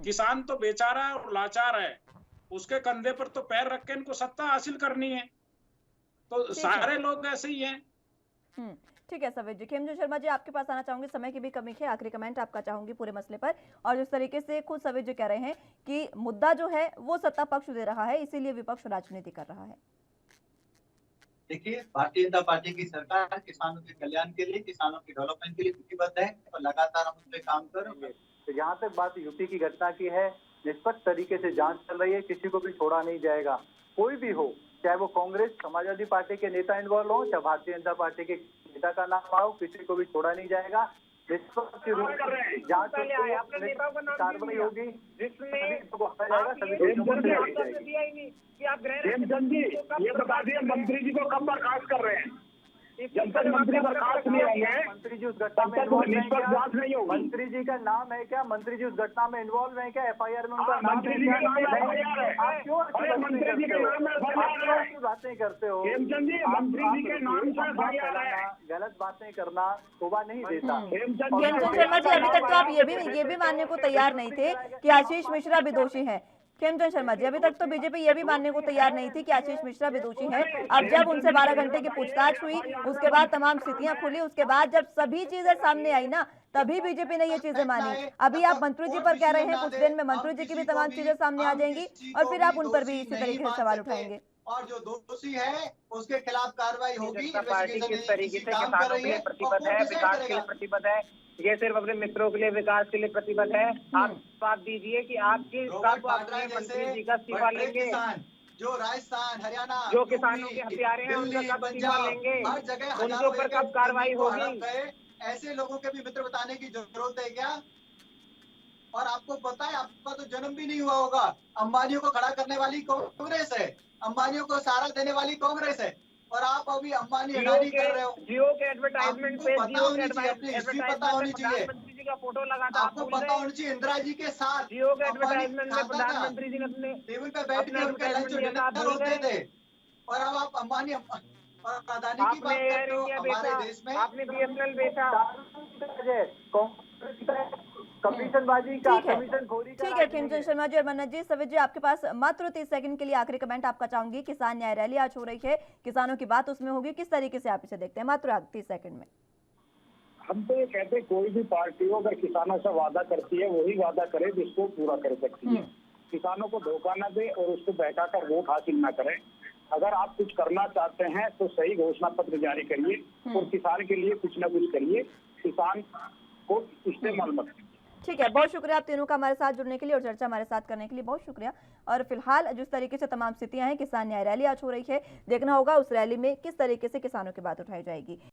किसान तो बेचारा है और लाचार है, उसके कंधे पर तो पैर रख के इनको सत्ता हासिल करनी है। तो सारे लोग ऐसे ही हैं। ठीक है सवेद जी। खेमचंद शर्मा जी, आपके पास आना चाहूंगी, समय की भी कमी है, आखिरी कमेंट आपका चाहूंगी पूरे मसले पर। और जिस तरीके से खुद सवेद जी कह रहे हैं कि मुद्दा जो है वो सत्ता पक्ष दे रहा है, इसीलिए विपक्ष राजनीति कर रहा है। देखिए, भारतीय जनता पार्टी की सरकार किसानों के कल्याण के लिए, किसानों के डेवलपमेंट के लिए प्रतिबद्ध है और लगातार हम उस पर काम कर रहे हैं। तो जहाँ तक बात यूपी की घटना की है, निष्पक्ष तरीके से जांच चल रही है, किसी को भी छोड़ा नहीं जाएगा। कोई भी हो, चाहे वो कांग्रेस, समाजवादी पार्टी के नेता इन्वॉल्व हो, चाहे भारतीय जनता पार्टी के नेता का नाम आओ, किसी को भी छोड़ा नहीं जाएगा। निष्पक्ष रूप से जांच कार्रवाई होगी, जिसमें ये बता दिए मंत्री जी को कब बर्खास्त कर रहे हैं? जब तक मंत्री बर्खास्त नहीं होंगे, मंत्री जी उस घटना में जांच नहीं होगी। मंत्री जी का नाम है क्या? मंत्री जी उस घटना में इन्वॉल्व है क्या? FIR में उनका नाम मंत्री जी का नाम FIR है। आप क्यों मंत्री जी के नाम FIR बातें करते हो? मंत्री जी के नाम से FIR है। गलत बातें करना शोभा नहीं देता। खेमचंद शर्मा जी, अभी तक तो आप ये भी मानने को तैयार नहीं थे कि आशीष मिश्रा भी दोषी है। खेमचंद शर्मा जी, अभी तक तो बीजेपी ये भी मानने को तैयार नहीं थी कि आशीष मिश्रा भी दोषी है। अब जब उनसे 12 घंटे की पूछताछ हुई, उसके बाद तमाम स्थितियां खुली, उसके बाद जब सभी चीजें सामने आई ना, तभी बीजेपी ने ये चीजें मानी। अभी आप मंत्री जी पर कह रहे हैं, कुछ दिन में मंत्री जी की भी तमाम चीजें सामने आ जाएंगी और फिर आप उन पर भी इसी तरीके से सवाल उठाएंगे। और जो दोषी है उसके खिलाफ कार्रवाई होगी। पार्टी किस तरीके से किसानों के लिए प्रतिबद्ध है, विकास के लिए प्रतिबद्ध है, ये सिर्फ अपने मित्रों के लिए विकास के लिए प्रतिबद्ध है। आप बात दीजिए कि आपकी मंत्री जी का इस्तीफा लेंगे, जो राजस्थान, हरियाणा, जो किसानों के हथियारे हैं उनका कब इस्तीफा लेंगे, हर जगह उनके ऊपर कब कार्रवाई होगी? ऐसे लोगों के भी मित्र बताने की जरूरत है क्या? और आपको पता है, आपका तो जन्म भी नहीं हुआ होगा, अंबानियों को खड़ा करने वाली कांग्रेस है। अंबानियों को सहारा देने वाली कांग्रेस है और आप अभी अंबानी जियो अडानी के कर रहे हो। जियो के एडवर्टाइजमेंट आपको पे पता जियो के होनी चाहिए, अपनी हिस्ट्री पता एडवर्टाइजमेंट होनी में चाहिए। प्रधानमंत्री जी का फोटो लगा था, आप आपको भूल पता गए? होनी चाहिए इंदिरा जी के साथ जियो के अंबानी एडवर्टाइजमेंट में खाता था, प्रधानमंत्री जी ने अपने टेबल पे बैठ के उनके लंच एडवर्टाइजमेंट दिया था, आप डिनर भूल होते गए? थे। और अब आप अंबानी और अडानी की आपने बात एयर करते हो इंडिया हमारे बेचा, देश में। आपने बीएसएनएल बेचा। कमीशनबाजी का, ठीक है, कमीशनखोरी का ठीक है खिमचंद शर्मा जी और मन्नत जी। सवित जी, आपके पास मात्र 30 सेकंड के लिए आखिरी कमेंट आपका चाहूंगी। किसान न्याय रैली आज हो रही है, किसानों की बात उसमें होगी, किस तरीके से आप इसे देखते हैं? मात्र 30 सेकंड में। हम तो ये कहते हैं कोई भी पार्टी हो अगर किसानों से वादा करती है वही वादा करे जिसको पूरा कर सकती है। किसानों को धोखा न दे और उसको बहकाकर वोट हासिल न करें। अगर आप कुछ करना चाहते हैं तो सही घोषणा पत्र जारी करिए और किसान के लिए कुछ न कुछ करिए, किसान को इस्तेमाल मत कीजिए। ठीक है, बहुत शुक्रिया आप तीनों का हमारे साथ जुड़ने के लिए और चर्चा हमारे साथ करने के लिए, बहुत शुक्रिया। और फिलहाल जिस तरीके से तमाम स्थितियां हैं, किसान न्याय रैली आज हो रही है, देखना होगा उस रैली में किस तरीके से किसानों की बात उठाई जाएगी।